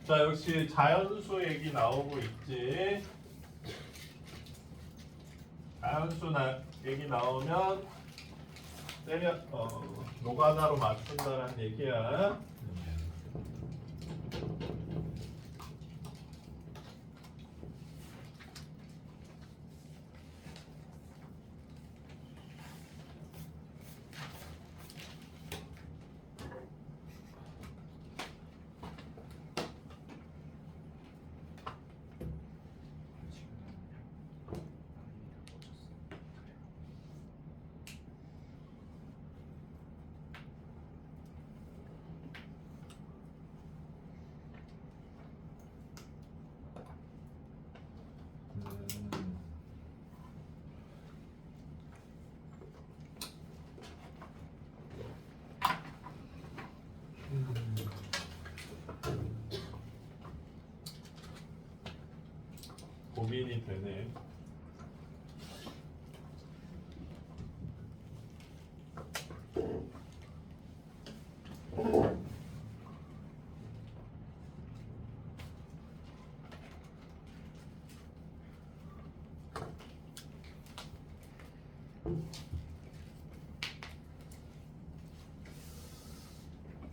자, 역시 자연수 얘기 나오고 있지. 자연수 얘기 나오면 때려 노가다로 맞춘다는 얘기야. 고민이 되네.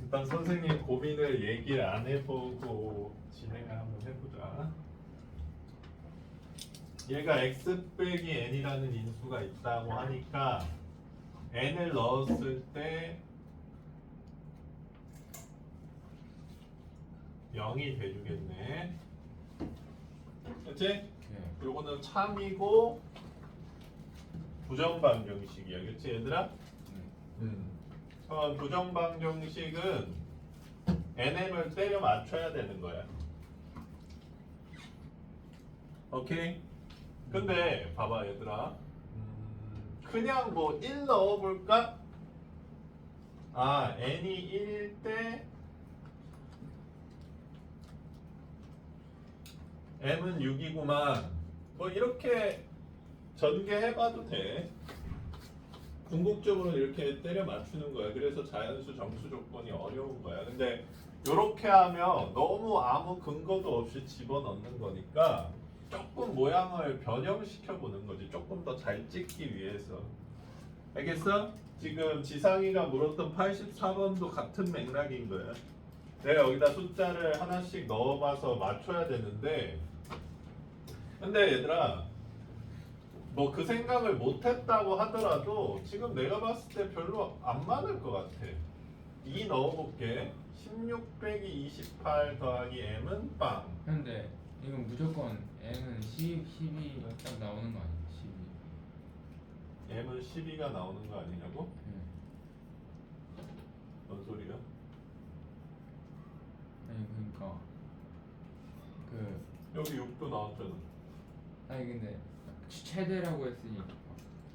일단 선생님 고민을 얘기를 안 해보고 진행을 한번 해보자. 얘가 x 빼기 n이라는 인수가 있다고 하니까 n을 넣었을 때 0이 돼주겠네. 그치? 네. 요거는 참이고 부정방정식이야. 그치 얘들아? 부정방정식은 nm을 때려 맞춰야 되는 거야. 오케이? 근데 봐봐 얘들아, 그냥 뭐 1 넣어볼까? 아, n이 1일 때 m은 6이구만. 뭐 이렇게 전개해봐도 돼. 궁극적으로 이렇게 때려 맞추는 거야. 그래서 자연수 정수 조건이 어려운 거야. 근데 이렇게 하면 너무 아무 근거도 없이 집어넣는 거니까 조금 모양을 변형시켜 보는 거지. 조금 더 잘 찍기 위해서. 알겠어? 지금 지상이가 물었던 84번도 같은 맥락인 거야. 내가 여기다 숫자를 하나씩 넣어봐서 맞춰야 되는데, 근데 얘들아, 뭐 그 생각을 못했다고 하더라도 지금 내가 봤을 때 별로 안 많을 것 같아. 2 넣어볼게. 16 빼기 28 더하기 m은 빵. 근데 이건 무조건 M은 12가 딱 나오는 거 아니야? 12. m은 12가 나오는 거 아니냐고? 네. 뭔 소리야? 아니 그러니까 그 여기 6도 나왔잖아. 아니 근데 최대라고 했으니까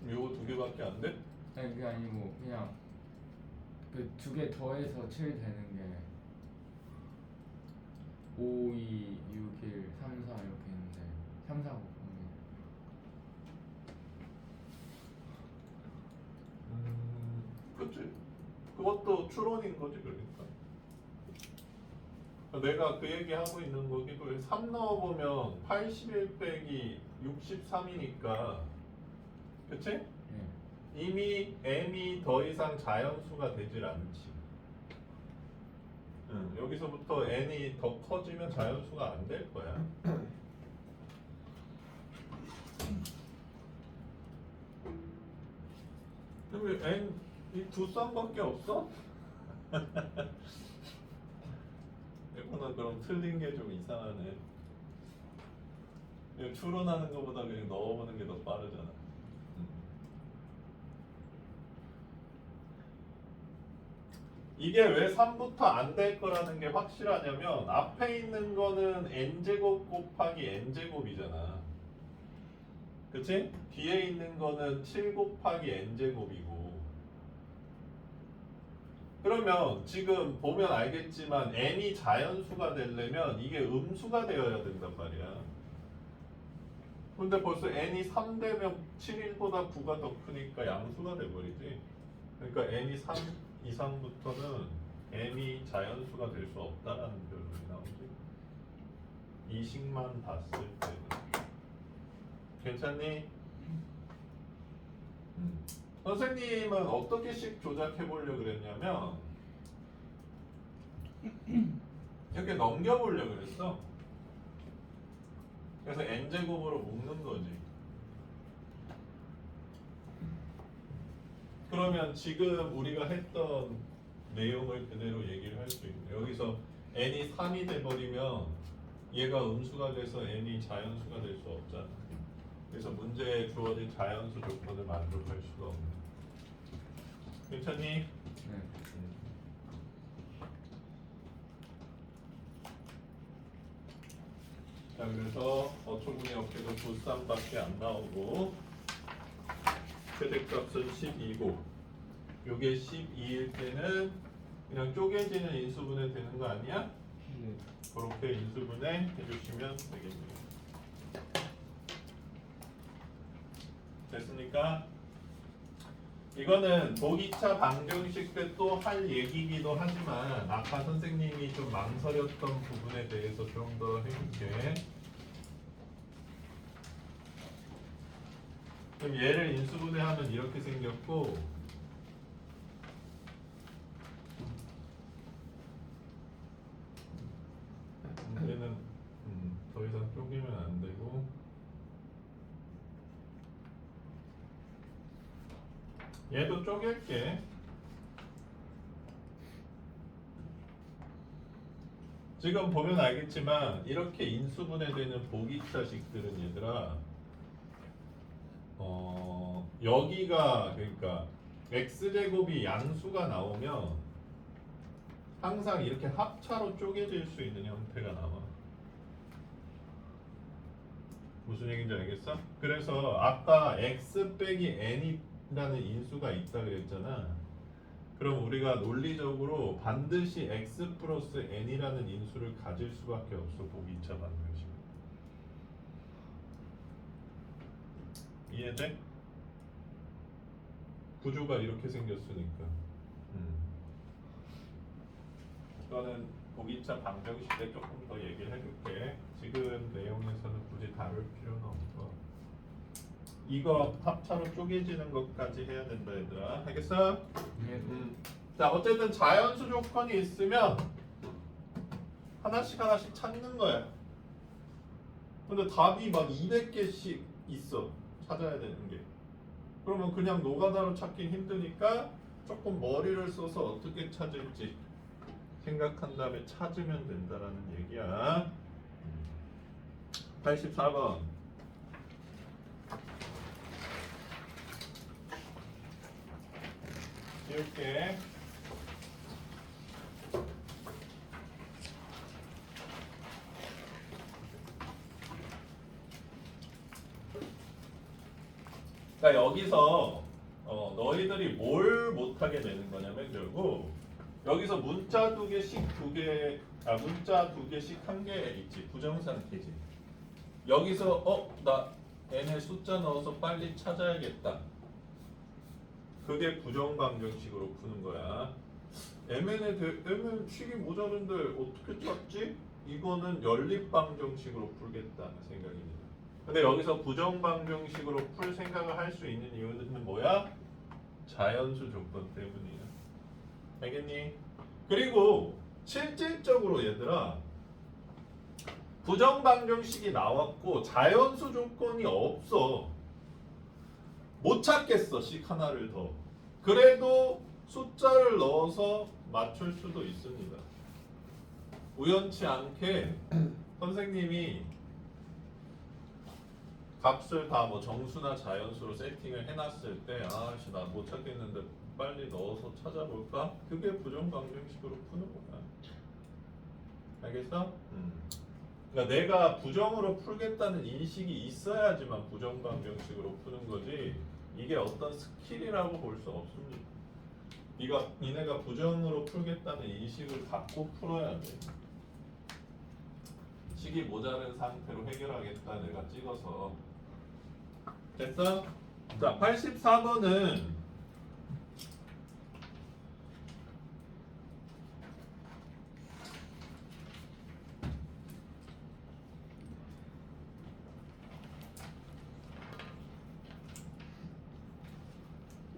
요거 두 개밖에 안 돼? 아니 그게 아니고 그냥 그 두 개 더해서 7 되는 게 5, 2, 6, 1, 3, 4 이렇게 있는데 3, 4 곱하면 그치? 그것도 추론인 거지 그러니까. 내가 그 얘기 하고 있는 거기도 3 넣어보면 81 빼기 63이니까, 그치? 네. 이미 m이 더 이상 자연수가 되질 않지. 여기서부터 n이 더 커지면 자연수가 안 될 거야. 근데 n 이 두 쌍밖에 없어? 이거는 그럼 틀린 게 좀 이상하네. 이거 추론하는 것보다 그냥 넣어보는 게 더 빠르잖아. 이게 왜 3부터 안 될 거라는 게 확실하냐면 앞에 있는 거는 n제곱 곱하기 n제곱이잖아. 그치? 뒤에 있는 거는 7 곱하기 n제곱이고. 그러면 지금 보면 알겠지만 n이 자연수가 되려면 이게 음수가 되어야 된단 말이야. 근데 벌써 n이 3 되면 7보다 9가 더 크니까 양수가 돼버리지. 그러니까 n이 3 이상부터는 m이 자연수가 될 수 없다라는 결론이 나오지. 이 식만 봤을 때 괜찮니? 선생님은 어떻게 식 조작해 보려고 그랬냐면 이렇게 넘겨 보려고 그랬어. 그래서 n제곱으로 묶는 거지. 그러면 지금 우리가 했던 내용을 그대로 얘기를 할 수 있네. 여기서 n이 3이 돼버리면 얘가 음수가 돼서 n이 자연수가 될 수 없잖아. 그래서 문제에 주어진 자연수 조건을 만족할 수가 없네. 괜찮니? 네. 자, 그래서 어초분이 없게도 93밖에 안 나오고 최대값은 12고 요게 12일 때는 그냥 쪼개지는 인수분해 되는 거 아니야? 네. 그렇게 인수분해 해주시면 되겠네요. 됐습니까? 이거는 보기차 방정식 때 또 할 얘기이기도 하지만 아까 선생님이 좀 망설였던 부분에 대해서 좀 더 해볼게. 그럼 얘를 인수분해하면 이렇게 생겼고 얘는 더 이상 쪼개면 안 되고 얘도 쪼갤게. 지금 보면 알겠지만 이렇게 인수분해되는 보기차식들은 얘들아 여기가 그러니까 x제곱이 양수가 나오면 항상 이렇게 합차로 쪼개질 수 있는 형태가 나와. 무슨 얘기인지 알겠어? 그래서 아까 x 빼기 n이라는 인수가 있다 그랬잖아. 그럼 우리가 논리적으로 반드시 x 플러스 n이라는 인수를 가질 수밖에 없어. 보기 2차 방정식. 이해돼? 구조가 이렇게 생겼으니까. 이거는 보기 2차 방정식 때 조금 더 얘기를 해줄게. 지금 내용에서는 굳이 다룰 필요는 없어. 이거 합차로 쪼개지는 것까지 해야 된다 얘들아. 알겠어? 네. 자, 어쨌든 자연수 조건이 있으면 하나씩 하나씩 찾는 거야. 근데 답이 막 200개씩 있어. 찾아야 되는 게. 그러면 그냥 노가다로 찾긴 힘드니까 조금 머리를 써서 어떻게 찾을지 생각한 다음에 찾으면 된다라는 얘기야. 84번. 이렇게 그러니까 여기서 너희들이 뭘 못하게 되는 거냐면 결국 여기서 문자 두 개씩 문자 두 개씩 한 개 있지. 부정상태지. 여기서 나 n에 숫자 넣어서 빨리 찾아야겠다. 그게 부정방정식으로 푸는 거야. mn 식이 모자른데 어떻게 찾지? 이거는 연립방정식으로 풀겠다는 생각입니다. 근데 여기서 부정방정식으로 풀 생각을 할 수 있는 이유는 뭐야? 자연수 조건 때문이야. 알겠니? 그리고 실질적으로 얘들아 부정방정식이 나왔고 자연수 조건이 없어. 못 찾겠어. 식 하나를 더. 그래도 숫자를 넣어서 맞출 수도 있습니다. 우연치 않게 선생님이 값을 다 뭐 정수나 자연수로 세팅을 해놨을 때 아씨 나 못 찾겠는데 빨리 넣어서 찾아볼까? 그게 부정방정식으로 푸는 거야. 알겠어? 그러니까 내가 부정으로 풀겠다는 인식이 있어야지만 부정방정식으로 푸는 거지 이게 어떤 스킬이라고 볼 수 없습니다. 니네가 부정으로 풀겠다는 인식을 갖고 풀어야 돼. 식이 모자른 상태로 해결하겠다 내가 찍어서. 됐어? 자, 84번은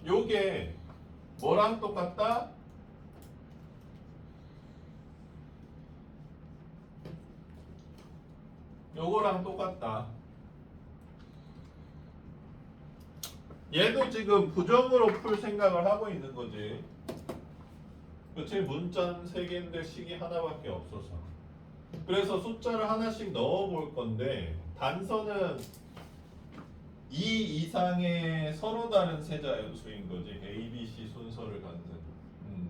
요게 뭐랑 똑같다? 요거랑 똑같다. 얘도 지금 부정으로 풀 생각을 하고 있는 거지. 그치? 문자는 3개인데 식이 하나밖에 없어서. 그래서 숫자를 하나씩 넣어 볼 건데 단서는 2 이상의 서로 다른 세 자연수인 거지. A, B, C 순서를 갖는.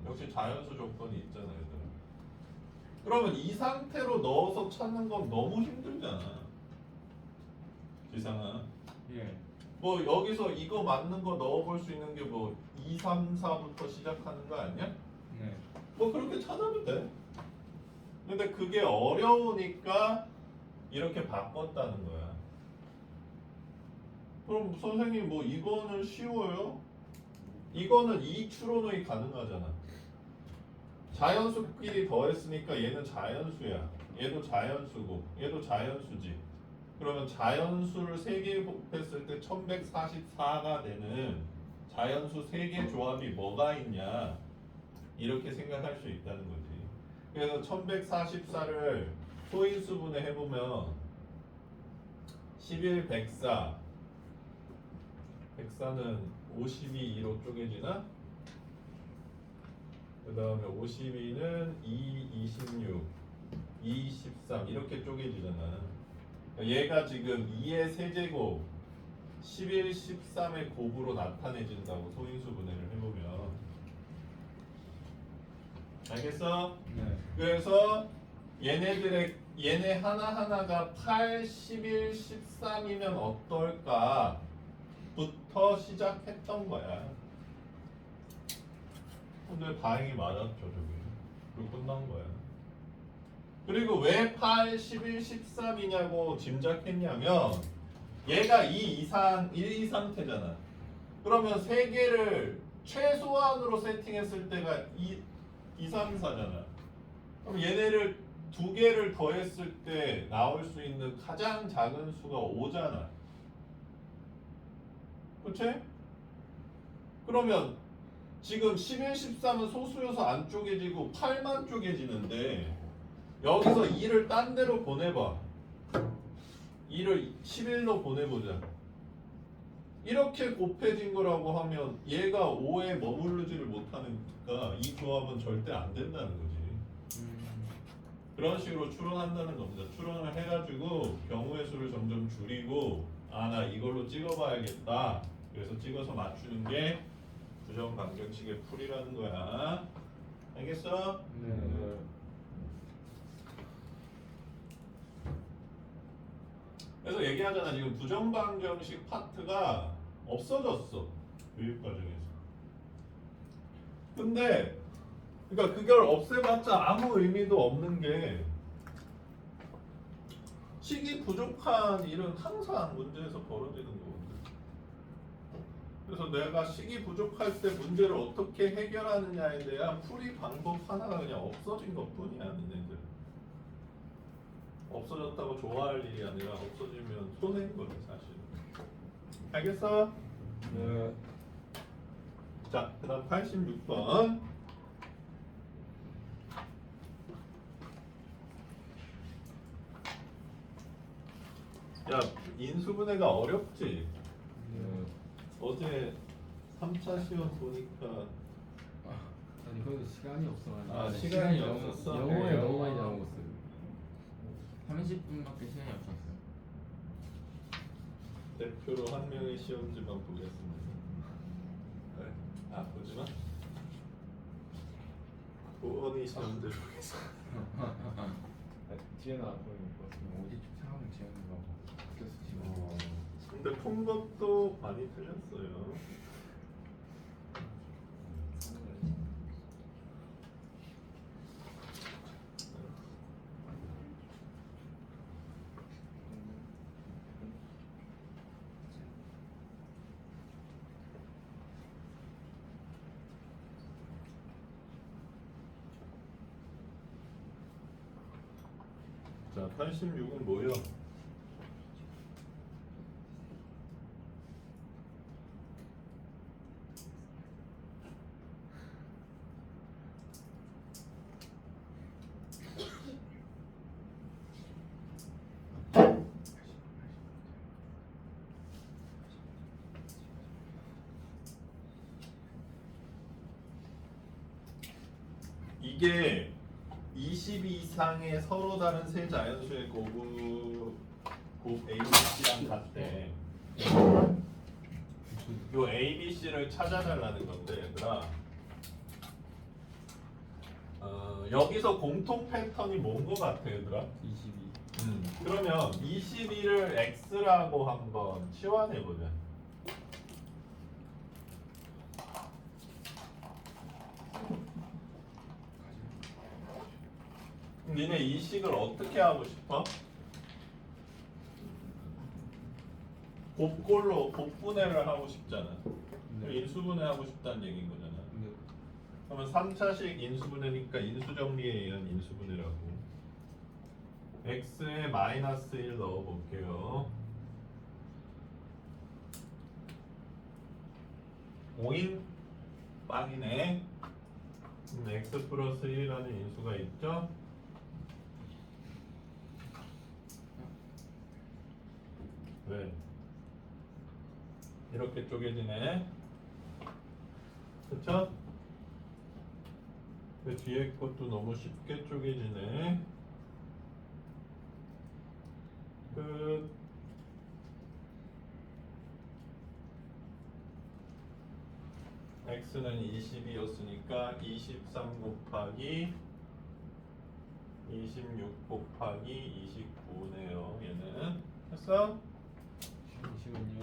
역시 자연수 조건이 있잖아, 얘들아. 그러면 이 상태로 넣어서 찾는 건 너무 힘들잖아. 지상아. 예. 뭐 여기서 이거 맞는 거 넣어볼 수 있는 게 뭐 2, 3, 4부터 시작하는 거 아니야? 네. 뭐 그렇게 찾아도 돼. 근데 그게 어려우니까 이렇게 바꿨다는 거야. 그럼 선생님 뭐 이거는 쉬워요? 이거는 이 추론이 가능하잖아. 자연수끼리 더했으니까 얘는 자연수야. 얘도 자연수고 얘도 자연수지. 그러면 자연수를 3개 곱했을 때 1144가 되는 자연수 3개 조합이 뭐가 있냐 이렇게 생각할 수 있다는 거지. 그래서 1144를 소인수분해 해보면 11, 104 104는 52, 2로 쪼개지나? 그 다음에 52는 2, 26 2, 13 이렇게 쪼개지잖아. 얘가 지금 2의 세제곱 11, 13의 곱으로 나타내진다고 소인수 분해를 해보면. 알겠어? 네. 그래서 얘네 하나하나가 8, 11, 13이면 어떨까 부터 시작했던 거야. 근데 다행히 맞았죠 저기. 그리고 끝난 거야. 그리고 왜 8, 11, 13이냐고 짐작했냐면 얘가 2 이상 1, 2 상태잖아. 그러면 3개를 최소한으로 세팅했을 때가 2, 3, 4잖아. 그럼 얘네를 2개를 더했을 때 나올 수 있는 가장 작은 수가 5잖아. 그치? 그러면 지금 11, 13은 소수여서 안 쪼개지고 8만 쪼개지는데 여기서 2를 딴 데로 보내봐. 2를 11로 보내보자. 이렇게 곱해진 거라고 하면 얘가 5에 머무르지를 못하니까 이 조합은 절대 안 된다는 거지. 그런 식으로 추론한다는 겁니다. 추론을 해가지고 경우의 수를 점점 줄이고 나 이걸로 찍어봐야겠다. 그래서 찍어서 맞추는 게 부정 방정식의 풀이라는 거야. 알겠어? 네. 그래서 얘기하잖아. 지금 부정방정식 파트가 없어졌어. 교육 과정에서. 근데 그러니까 그걸 없애봤자 아무 의미도 없는 게 식이 부족한 일은 항상 문제에서 벌어지는 거거든. 그래서 내가 식이 부족할 때 문제를 어떻게 해결하느냐에 대한 풀이 방법 하나가 그냥 없어진 것뿐이야, 너네들. 없어졌다고 좋아할 일이 아니라 없어지면 손해인 거지 사실. 알겠어? 네. 자, 그다음 86번. 야, 인수분해가 어렵지? 네. 어제 3차 시험 보니까 아니 그래도 시간이 없어가지고 아, 네, 시간이 너무- 없었어? 영어에 네, 너무 영어. 많이 나오고 30분밖에 시간이 없었어요. 대표로 한 명의 시험지만 보겠습니다. 네, 보지마. 고은이 시험들 보겠습니다. 뒤에 나왔던 거 어제 축사하고 지원이라고 바뀌었어 지금. 근데 푼 것도 많이 틀렸어요. 자, 86은 뭐요? 이게 22 이상의 서로 다른 세 자연수의 곱 ABC랑 같대. 요 ABC를 찾아달라는 건데 얘들아, 여기서 공통 패턴이 뭔 거 같아 얘들아? 22. 그러면 22를 x라고 한번 치환해 보자. 니네 이 식을 어떻게 하고 싶어? 곱골로 곱분해를 하고 싶잖아. 네. 인수분해 하고 싶다는 얘기인 거잖아. 네. 그러면 3차식 인수분해니까 인수정리에 의한 인수분해라고. x에 마이너스 1 넣어볼게요. 오잉? 빵이네. x 플러스 1이라는 인수가 있죠? 왜? 이렇게 쪼개지네. 그쵸? 그 뒤에 것도 너무 쉽게 쪼개지네. 끝. x는 20이었으니까 23 곱하기 26 곱하기 29네요. 얘는 했어? 잠시만요.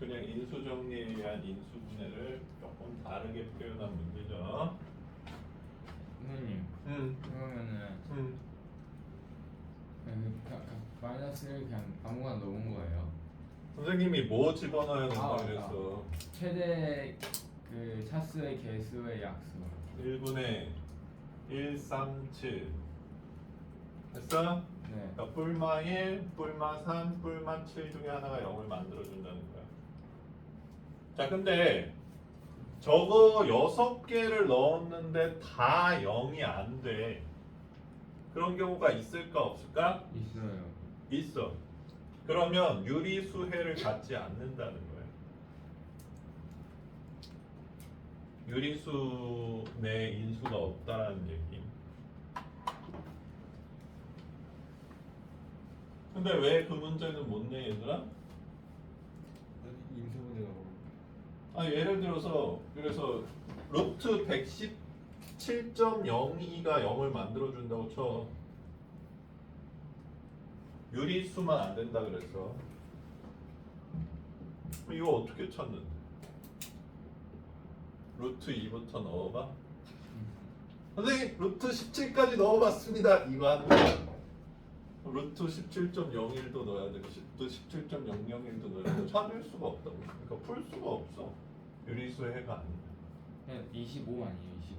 그냥 인수정리에 의한 인수분해를 조금 다르게 표현한 문제죠. 선생님 그러면은 마이너스를 그냥 아무거나 넣은 거예요. 선생님이 뭐 집어넣어야 된다 아, 그랬어? 최대 그 차수의 개수의 약수. 1분의 137 됐어? 네. 그러니까 뿔마 1, 뿔마 3, 뿔마 7 중에 하나가 0을 만들어준다는 거야. 자, 근데 저거 6개를 넣었는데 다 0이 안 돼. 그런 경우가 있을까 없을까? 있어요. 있어. 그러면 유리수해를 갖지 않는다는 거야. 유리수 내 인수가 없다라는 얘기. 근데 왜 그 문제는 못 내, 얘들아? 인수분해가 뭐? 아, 예를 들어서 그래서 루트 117.02가 0을 만들어준다고 쳐. 유리수만 안 된다 그랬어. 이거 어떻게 찾는데? 루트 2부터 넣어봐. 선생님, 루트 17까지 넣어봤습니다. 이거 하는 거야. 루트 17.01도 넣어야 되고 루트 17.001도 넣어야 되고 찾을 수가 없다고. 그러니까 풀 수가 없어. 유리수 해가 아니야. 그냥 25 아니에요, 25.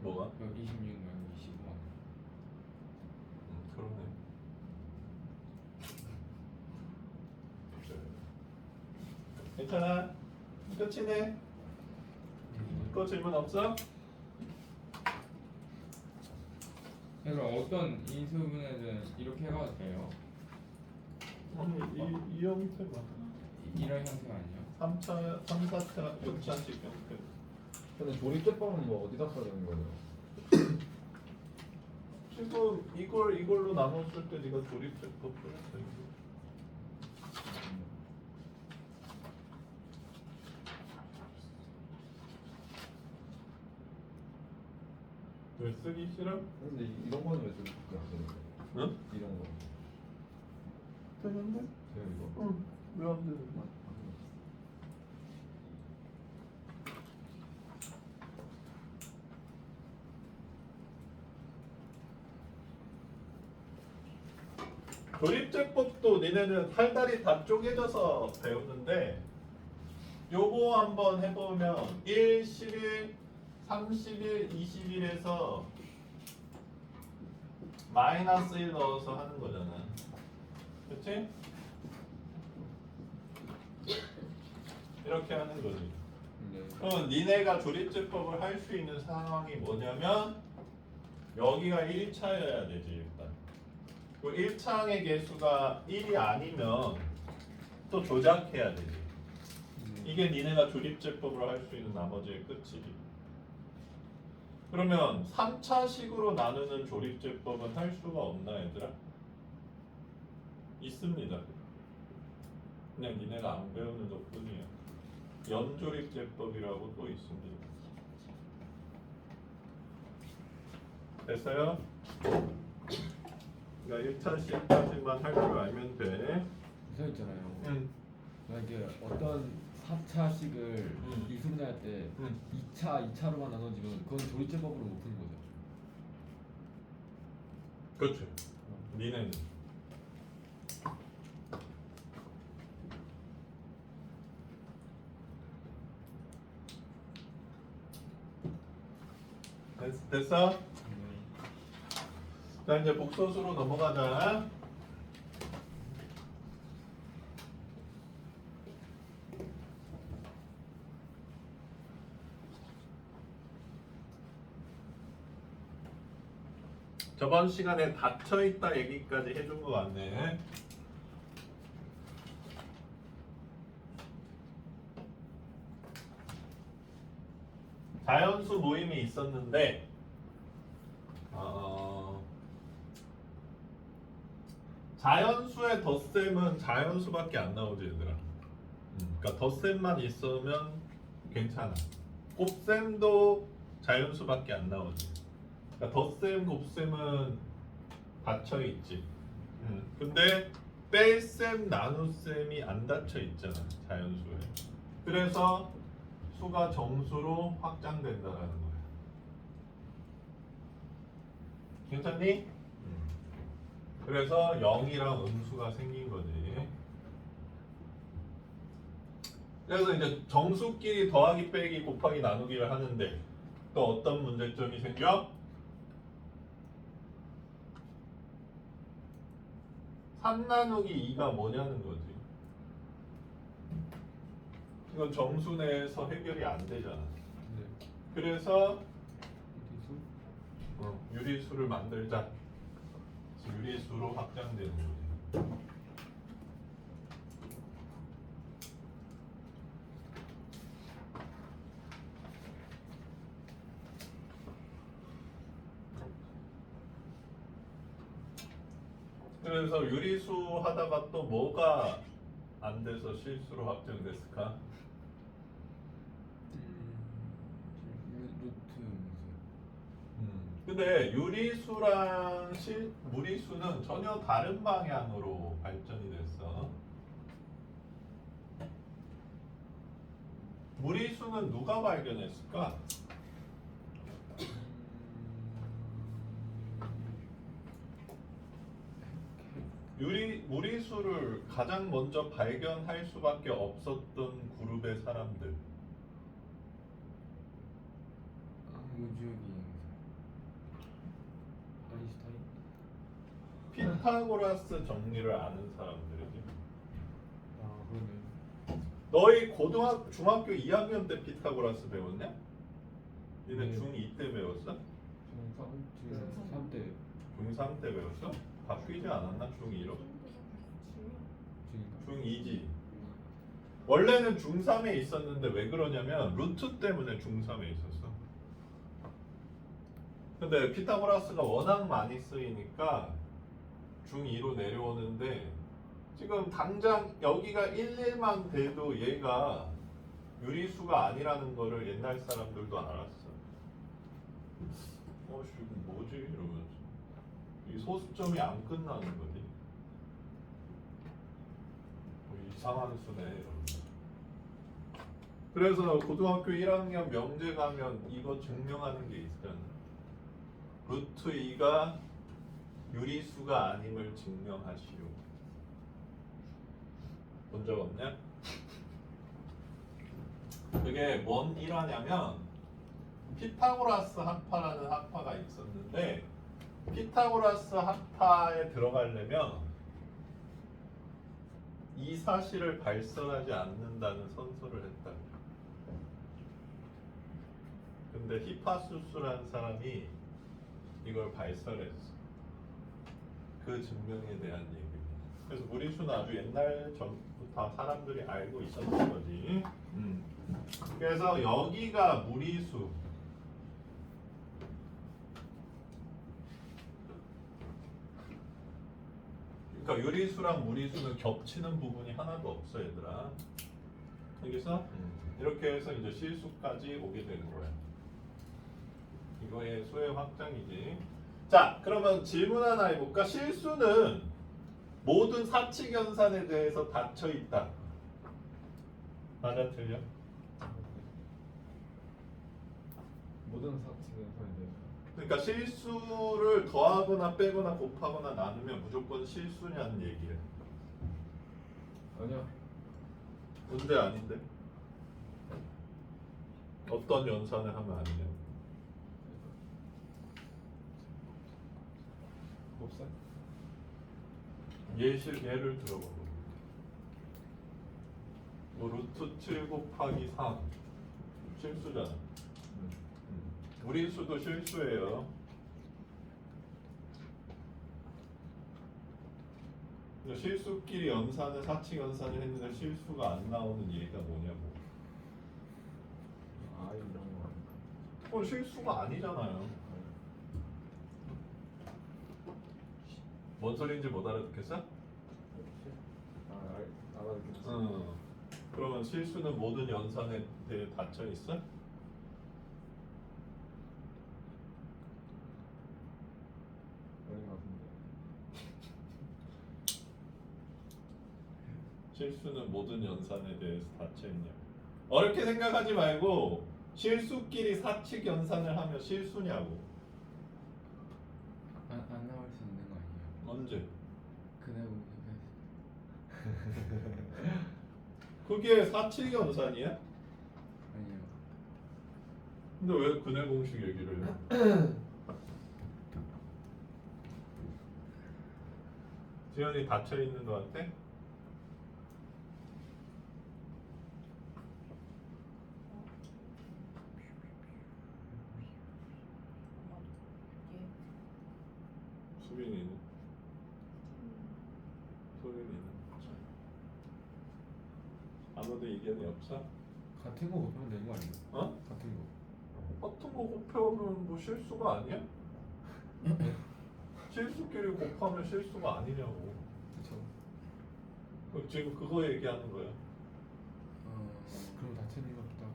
뭐가? 여기 26 말고 25 아니에요. 그러네. 괜찮아. 끝이네. 또 질문 없어? 그럼 어떤 인수분해든 이렇게 해봐도 돼요? 아니 이 형태만 이런 형태가 아니에요? 3차, 3, 4차, 6차식 형태. 근데 조립제법은 뭐 어디다 써야 되는 거예요? 지금 이걸로 나눴을 때 네가 조립제법 써야 돼. 왜 쓰기 싫어? 근데 이런 거는 왜 조립제법 안 되는 거예요? 응? 이런 거. 되는데? 돼요 이거? 응. 왜 안 되는 거야? 조립제법도 니네는 팔다리 다 쪼개져서 배우는데 요거 한번 해보면 1, 11, 31, 21에서 마이너스 1 넣어서 하는 거잖아. 그치? 이렇게 하는 거지. 네. 그럼 니네가 조립제법을 할 수 있는 상황이 뭐냐면 여기가 1차여야 되지 일단. 그 1차항의 개수가 1이 아니면 또 조작해야 되지. 이게 니네가 조립제법으로 할 수 있는 나머지의 끝이지. 그러면 3차식으로 나누는 조립제법은 할 수가 없나 얘들아? 있습니다. 그냥 니네가 안 배우는 것뿐이야. 연조립제법이라고 또 있습니다. 됐어요? 그러니까 1차식까지만 할 줄 알면 돼. 써 있잖아요. 응. 만약에 어떤 4차식을 유승할 때 응. 2차로만 나눠지면 그건 조립제법으로 못 푸는 거죠. 그렇죠. 니네는. 됐어? 자 이제 복소수로 넘어가자. 저번 시간에 닫혀있다 얘기까지 해준 것 같네. 자연수 모임이 있었는데 자연수의 덧셈은 자연수밖에 안 나오지 얘들아. 그러니까 덧셈만 있으면 괜찮아. 곱셈도 자연수밖에 안 나오지. 그러니까 덧셈, 곱셈은 닫혀 있지. 근데 뺄셈, 나눗셈이 안 닫혀 있잖아 자연수에. 그래서 수가 정수로 확장된다라는 거야. 괜찮니? 그래서 0이랑 음수가 생긴 거지. 그래서 이제 정수끼리 더하기, 빼기, 곱하기, 나누기를 하는데 또 어떤 문제점이 생겨? 3 나누기 2가 뭐냐는 거지. 이건 정수 내에서 해결이 안 되잖아. 네. 그래서 유리수? 유리수를 만들자. 유리수로 확장되는 거지. 그래서 유리수 하다가 또 뭐가 안 돼서 실수로 확정됐을까? 루트 근데 유리수랑 무리수는 전혀 다른 방향으로 발전이 됐어. 무리수는 누가 발견했을까? 무리수를 가장 먼저 발견할 수밖에 없었던 그룹의 사람들. 무주기 아인슈타인? 피타고라스 정리를 아는 사람들이지. 아 그러네. 너희 중학교 2학년 때 피타고라스 배웠냐? 니네 네. 중2 때 배웠어? 저는 3때 중3 때 배웠어? 바뀌지 않았나? 중2로? 중2지. 원래는 중3에 있었는데 왜 그러냐면 루트 때문에 중3에 있었어. 근데 피타고라스가 워낙 많이 쓰이니까 중2로 내려오는데 지금 당장 여기가 1, 1만 돼도 얘가 유리수가 아니라는 거를 옛날 사람들도 알았어. 이거 뭐지? 이러면서 이 소수점이 안 끝나는 거지. 이상한 수네 이러면서. 그래서 고등학교 1학년 명제 가면 이거 증명하는 게 있잖아. 루트 2가 유리수가 아님을 증명하시오. 본 적 없냐? 그게 뭔 일화냐면 피타고라스 학파라는 학파가 있었는데 피타고라스 학파에 들어가려면 이 사실을 발설하지 않는다는 선서를 했다. 근데 히파수스라는 사람이 이걸 발설했어. 그 증명에 대한 얘기입니다. 그래서 무리수는 아주 옛날 전부터 사람들이 알고 있었던 거지. 그래서 여기가 무리수, 그러니까 유리수랑 무리수는 겹치는 부분이 하나도 없어 얘들아. 여기서 이렇게 해서 이제 실수까지 오게 되는 거야. 이거의 수의 확장이지. 자, 그러면 질문 하나 해볼까? 실수는 모든 사칙 연산에 대해서 닫혀 있다. 맞아, 틀려? 모든 사칙은 선이 그러니까 실수를 더하거나 빼거나 곱하거나 나누면 무조건 실수냐는 얘기야. 아니야. 근데 아닌데? 어떤 연산을 하면 아니냐? 곱셈? 예를 들어봐. 뭐 루트 7 곱하기 3 실수잖아. 무리수도 실수예요. 실수끼리 연산을 사칙 연산을 했는데 실수가 안 나오는 얘기가 뭐냐고. 아 이런 거 아닐까? 그건 실수가 아니잖아요. 뭔 소리인지 못 알아듣겠어? 알아듣겠지. 그러면 실수는 모든 연산에 대해 닫혀 있어? 아닌 것 같은데. 실수는 모든 연산에 대해서 닫혀 있냐? 어렵게 생각하지 말고 실수끼리 사칙 연산을 하면 실수냐고. 안 나올 수 있는 거 아니에요? 언제? 그날 그게 사칙 연산이야? 아니요. 근데 왜 근해 공식 얘기를 해? 지현이 닫혀 있는 거 같아? 수빈이는? 소린이는? 아무도 의견이 없어? 같은 거 곱하면 되는 거 아니에요? 어? 같은 거. 같은 거 곱하면 뭐 실수가 아니야? 실수끼리 곱하면 실수가 아니냐고. 그렇죠. 지금 그거 얘기하는 거야. 그럼 닫혀 있는 것도 하고.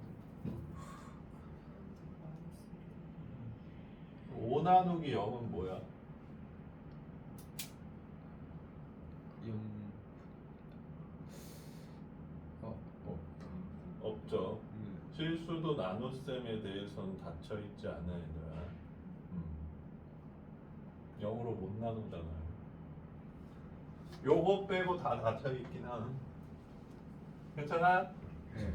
5 나누기 0은 뭐야? 0. 없죠. 실수도 나눗셈에 대해서는 닫혀 있지 않아 얘들아. 0으로 못 나누잖아요. 요거 빼고 다 닫혀 있긴 한. 괜찮아? 네.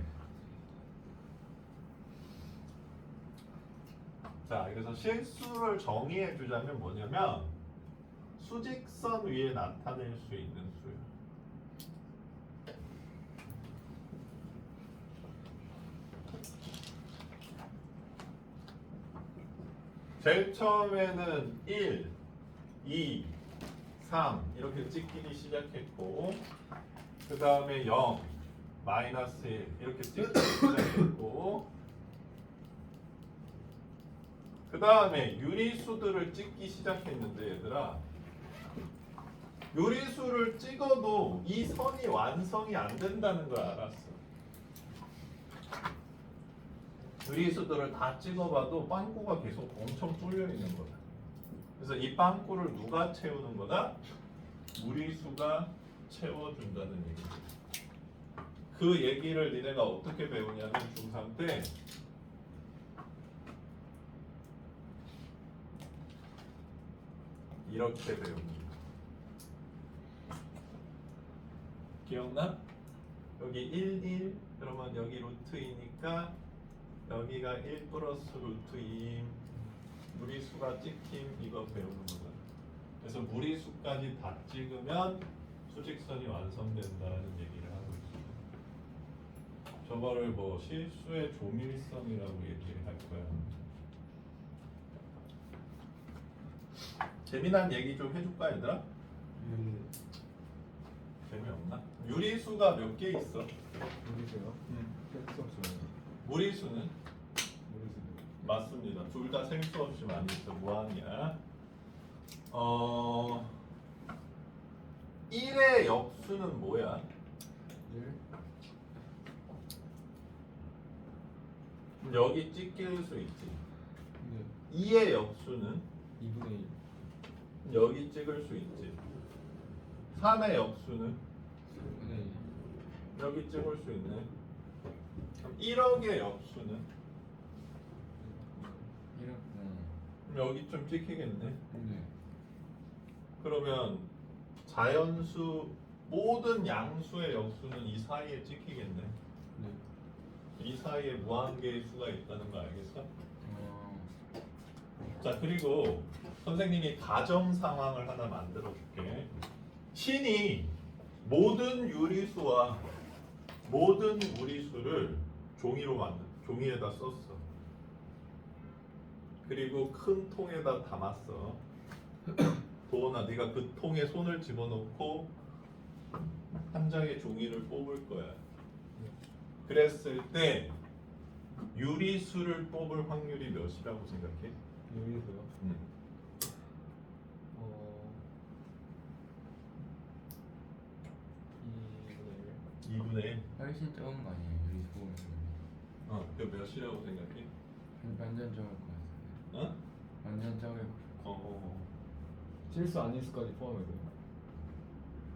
자, 그래서 실수를 정의해 주자면 뭐냐면 수직선 위에 나타낼 수 있는 수야. 제일 처음에는 1, 2, 3 이렇게 찍기 시작했고 그 다음에 0, 마이너스 1 이렇게 찍기 시작했고 그 다음에 유리수들을 찍기 시작했는데 얘들아 유리수를 찍어도 이 선이 완성이 안 된다는 걸 알았어. 유리수들을 다 찍어봐도 빵꾸가 계속 엄청 뚫려 있는 거다. 그래서 이 빵꾸를 누가 채우는 거다? 무리수가 채워준다는 얘기죠. 그 얘기를 니네가 어떻게 배우냐면 중3 때 이렇게 배웁니다. 기억나? 여기 1, 1 그러면 여기 루트이니까 여기가 1 플러스 루트 2임 무리수가 찍힘 이거 배우는 거다. 그래서 무리수까지 다 찍으면 수직선이 완성된다는 얘기를 하고 있어요. 저거를 뭐 실수의 조밀성이라고 얘기를 할 거야. 재미난 얘기 좀 해줄까 얘들아? 재미없나? 유리수가 몇 개 있어? 모르세요? 셀수 없어요. 무리수는? 모르세요. 맞습니다. 둘 다 셀 수 없이 많이 있어. 무한이야. 1의 역수는 뭐야? 1 여기 찍힐 수 있지. 네 2의 역수는 2분의 1 여기 찍을 수 있지. 3의 역수는 4분의 1 여기 찍을 수 있네. 그럼 1억의 역수는 이렇게. 여기 좀 찍히겠네. 네 그러면 자연수 모든 양수의 역수는 이 사이에 찍히겠네. 네 이 사이에 무한개의 수가 있다는 거 알겠어? 어. 자, 그리고 선생님이 가정 상황을 하나 만들어 줄게. 신이 모든 유리수와 모든 무리수를 종이에다 썼어. 그리고 큰 통에다 담았어. 도원아, 네가 그 통에 손을 집어넣고 한 장의 종이를 뽑을 거야. 그랬을 때 유리수를 뽑을 확률이 몇이라고 생각해? 여기서요 음. 2분의 1. 훨씬 적은 거 아니에요? 유리 소음이. 그 몇이라고 생각해? 완전 적을 것 같은데. 어? 완전 적을. 실수 아니수까지 포함해서요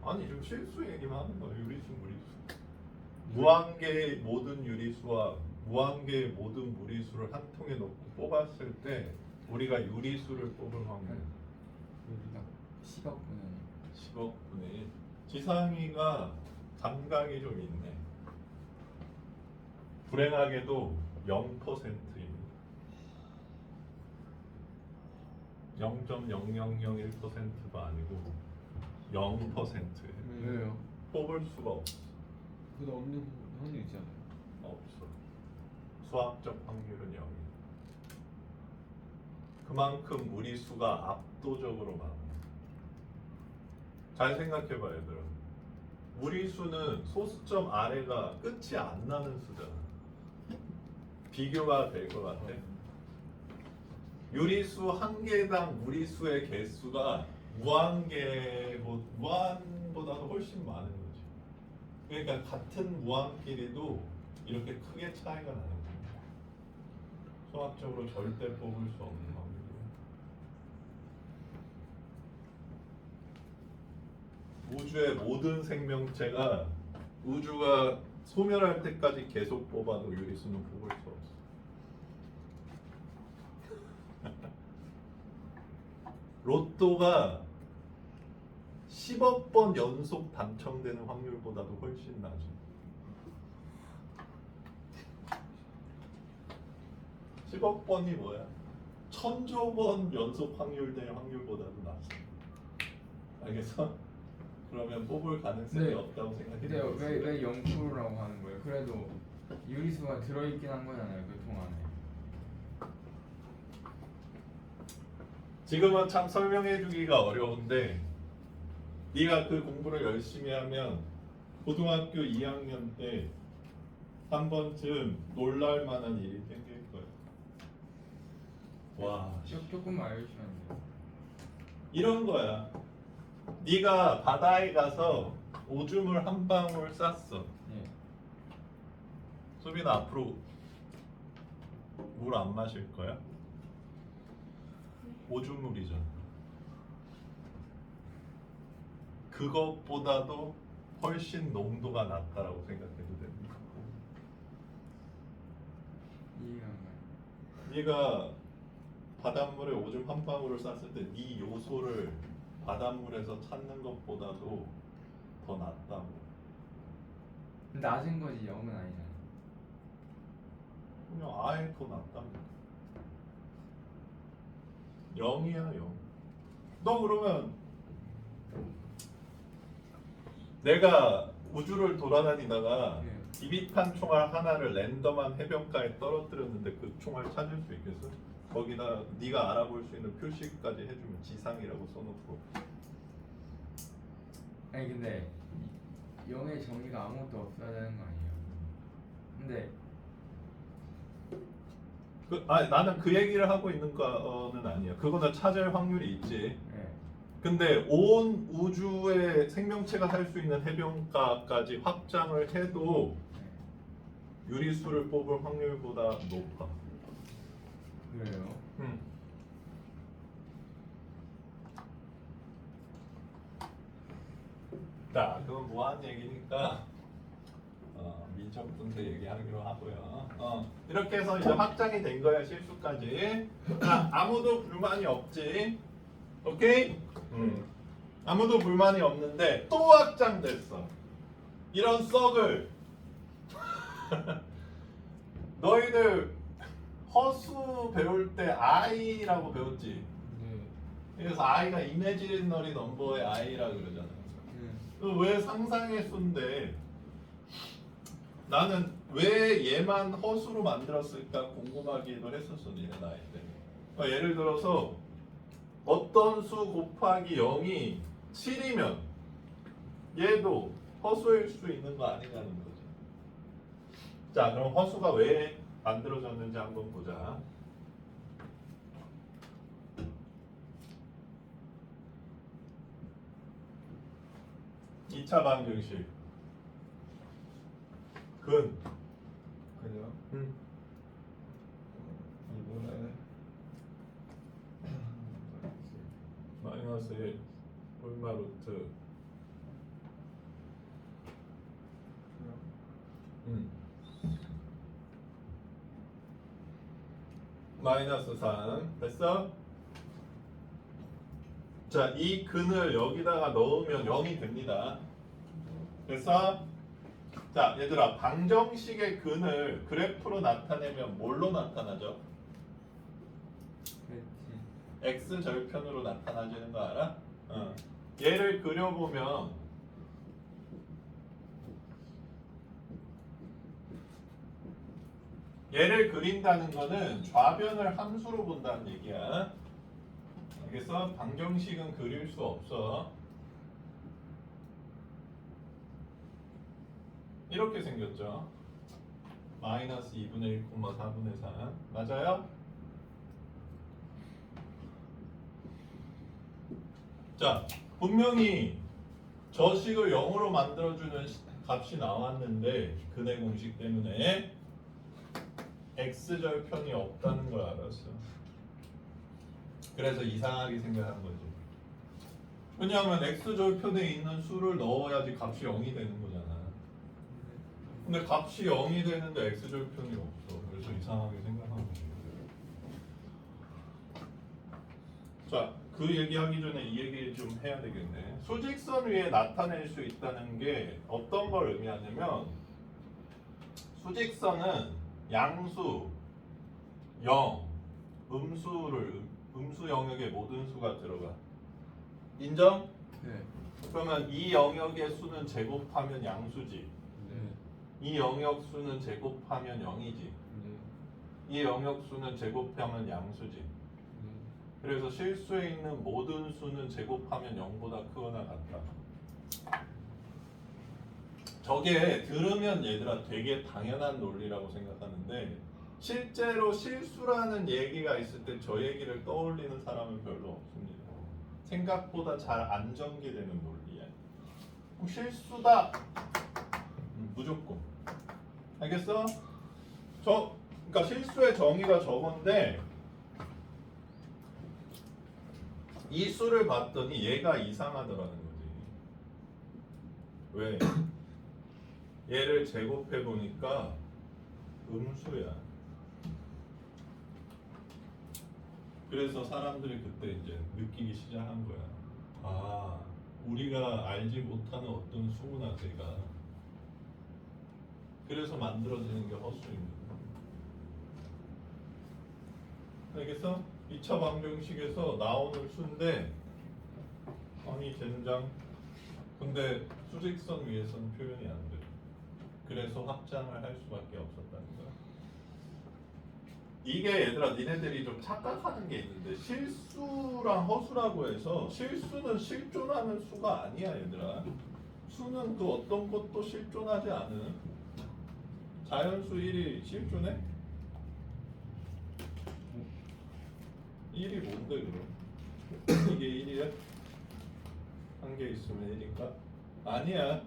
아니 좀 실수 얘기만 하는 거야. 유리수, 무리수. 무한계의 모든 유리수와 무한계의 모든 무리수를 한 통에 넣고 뽑았을 때 우리가 유리수를 뽑을 확률 10억 분의 10억 분의 1. 지상이가 감각이 좀 있네. 불행하게도 0%입니다. 0.0001%가 아니고 0%예요. 왜요? 뽑을 수가 없어. 그보다 없는 확률 있잖아요 없어. 수학적 확률은 0이야. 그만큼 무리수가 압도적으로 많아. 잘 생각해봐 얘들아. 무리수는 소수점 아래가 끝이 안 나는 수잖아. 비교가 될 것 같아. 유리수 한 개당 무리수의 개수가 무한보다도 훨씬 많은 거지. 그러니까 같은 무한끼리도 이렇게 크게 차이가 나는 거야. 수학적으로 절대 뽑을 수 없는 확률이야. 우주의 모든 생명체가 우주가 소멸할 때까지 계속 뽑아도 유리수는 뽑을 수 없어. 로또가 10억 번 연속 당첨되는 확률보다도 훨씬 낮아. 10억 번이 뭐야? 1000조 번 연속 확률 될 확률보다도 낮아. 알겠어? 그러면 뽑을 가능성이 네. 없다고 생각해. 근데 왜 0%라고 하는 거예요? 그래도 유리수가 들어있긴 한 거잖아요, 그 통 안에. 지금은 참 설명해주기가 어려운데 네가 그 공부를 열심히 하면 고등학교 2학년 때 한 번쯤 놀랄만한 일이 생길 거야. 와, 조금만 알려주시면 안 돼요? 이런 거야. 네가 바다에 가서 오줌을 한 방울 쌌어. 예. 수빈아, 앞으로 물 안 마실 거야? 오줌물이잖아. 그것보다도 훨씬 농도가 낮다라고 생각해도 됩니다. 이해가 안 가요. 네가 바닷물에 오줌 한 방울을 쌌을 때 네 요소를 바닷물에서 찾는 것보다도 더 낮다고. 낮은 거지 0은 아니잖아. 그냥 아예 더 낮답니다. 0이야 0. 너 그러면 내가 우주를 돌아다니다가 네. 비비탄 총알 하나를 랜덤한 해변가에 떨어뜨렸는데 그 총알 찾을 수 있겠어? 거기다 네가 알아볼 수 있는 표시까지 해주면 지상이라고 써놓고. 아니 근데 0의 정의가 아무것도 없어야 되는 거 아니에요? 근데 나는 그 얘기를 하고 있는 거는 아니야. 그거는 찾을 확률이 있지. 예. 근데 온 우주의 생명체가 살 수 있는 해변가까지 확장을 해도 유리수를 뽑을 확률보다 높아. 그래요. 자, 그건 뭐한 얘기니까 민첩분들 얘기하기로 하고요. 이렇게 해서 이제 확장이 된 거야 실수까지. 자, 아무도 불만이 없지. 오케이? 아무도 불만이 없는데 또 확장됐어. 이런 썩을 너희들 허수 배울 때 I라고 배웠지. 네. 그래서 I가 이미지너리 넘버의 I라 그러잖아. 네. 왜 상상의 수인데 나는 왜 얘만 허수로 만들었을까 궁금하기도 했었어 니네 나이 때. 예를 들어서 어떤 수 곱하기 0이 7이면 얘도 허수일 수 있는 거 아니냐는 거지. 자, 그럼 허수가 왜 만들어졌는지 한번 보자. 이 차 방정식 근 그냥 음. 이번에 마이너스 1 얼마 루트 마이너스 3 됐어? 자, 이 근을 여기다가 넣으면 0이 됩니다. 됐어? 자, 얘들아, 방정식의 근을 그래프로 나타내면 뭘로 나타나죠? 그렇지. x 절편으로 나타나지는 거 알아? 얘를 그려보면 얘를 그린다는 거는 좌변을 함수로 본다는 얘기야. 알겠어? 방정식은 그릴 수 없어. 이렇게 생겼죠. 마이너스 2분의 1, 4분의 3 맞아요? 자, 분명히 저 식을 0으로 만들어주는 값이 나왔는데 근의 공식 때문에 x절편이 없다는 걸 알았어. 그래서 이상하게 생각한 거지. 왜냐하면 x절편에 있는 수를 넣어야지 값이 0이 되는 거잖아. 근데 값이 0이 되는데 x절편이 없어. 그래서 이상하게 생각한 거지. 자, 그 얘기하기 전에 이 얘기 좀 해야 되겠네. 수직선 위에 나타낼 수 있다는 게 어떤 걸 의미하냐면 수직선은 양수, 0, 음수 영역의 모든 수가 들어가. 인정? 네. 그러면 이 영역의 수는 제곱하면 양수지. 네. 이 영역 수는 제곱하면 0이지. 네. 이 영역 수는 제곱하면 양수지. 네. 그래서 실수에 있는 모든 수는 제곱하면 0보다 크거나 같다. 저게 들으면 얘들아 되게 당연한 논리라고 생각하는데 실제로 실수라는 얘기가 있을 때 저 얘기를 떠올리는 사람은 별로 없습니다. 생각보다 잘 안 전개되는 논리야. 실수다. 무조건. 알겠어? 그러니까 실수의 정의가 저건데 이 수를 봤더니 얘가 이상하더라는 거지. 왜? 얘를 제곱해 보니까 음수야. 그래서 사람들이 그때 이제 느끼기 시작한 거야. 아, 우리가 알지 못하는 어떤 수문화제가 그래서 만들어지는 게 허수입니다. 알겠어? 2차 방정식에서 나오는 수인데 아니 젠장 근데 수직선 위에서는 표현이 안 돼. 그래서 확장을 할 수밖에 없었다는 거야. 이게 얘들아 니네들이 좀 착각하는 게 있는데 실수랑 허수라고 해서 실수는 실존하는 수가 아니야 얘들아. 수는 그 어떤 것도 실존하지 않은 자연수 1이 실존해? 1이 뭔데 그럼? 이게 1이야? 한 개 있으면 1인가? 아니야.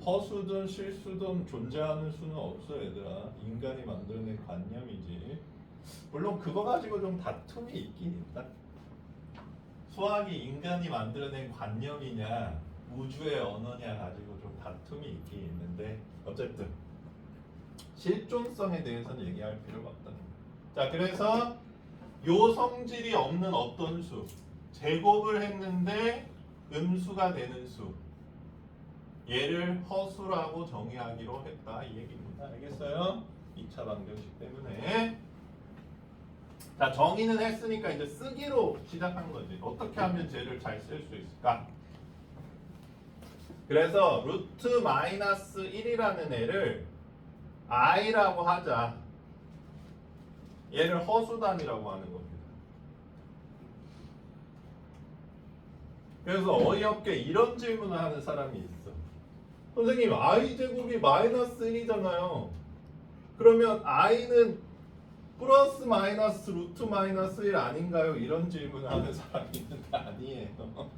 허수든 실수든 존재하는 수는 없어 얘들아. 인간이 만들어낸 관념이지. 물론 그거 가지고 좀 다툼이 있긴 있다. 수학이 인간이 만들어낸 관념이냐 우주의 언어냐 가지고 좀 다툼이 있긴 있는데 어쨌든 실존성에 대해서는 얘기할 필요가 없다. 자, 그래서 요 성질이 없는 어떤 수 제곱을 했는데 음수가 되는 수 얘를 허수라고 정의하기로 했다 이 얘기입니다. 알겠어요? 2차 방정식 때문에. 자, 정의는 했으니까 이제 쓰기로 시작한 거지. 어떻게 하면 쟤를 잘 쓸 수 있을까? 그래서 루트 마이너스 1이라는 애를 i라고 하자. 얘를 허수단위라고 하는 겁니다. 그래서 어이없게 이런 질문을 하는 사람이 있어. 선생님, i 제곱이 마이너스 1이잖아요. 그러면 i는 플러스 마이너스 루트 마이너스 1 아닌가요? 이런 질문을 하는 사람이 있는데 아니에요.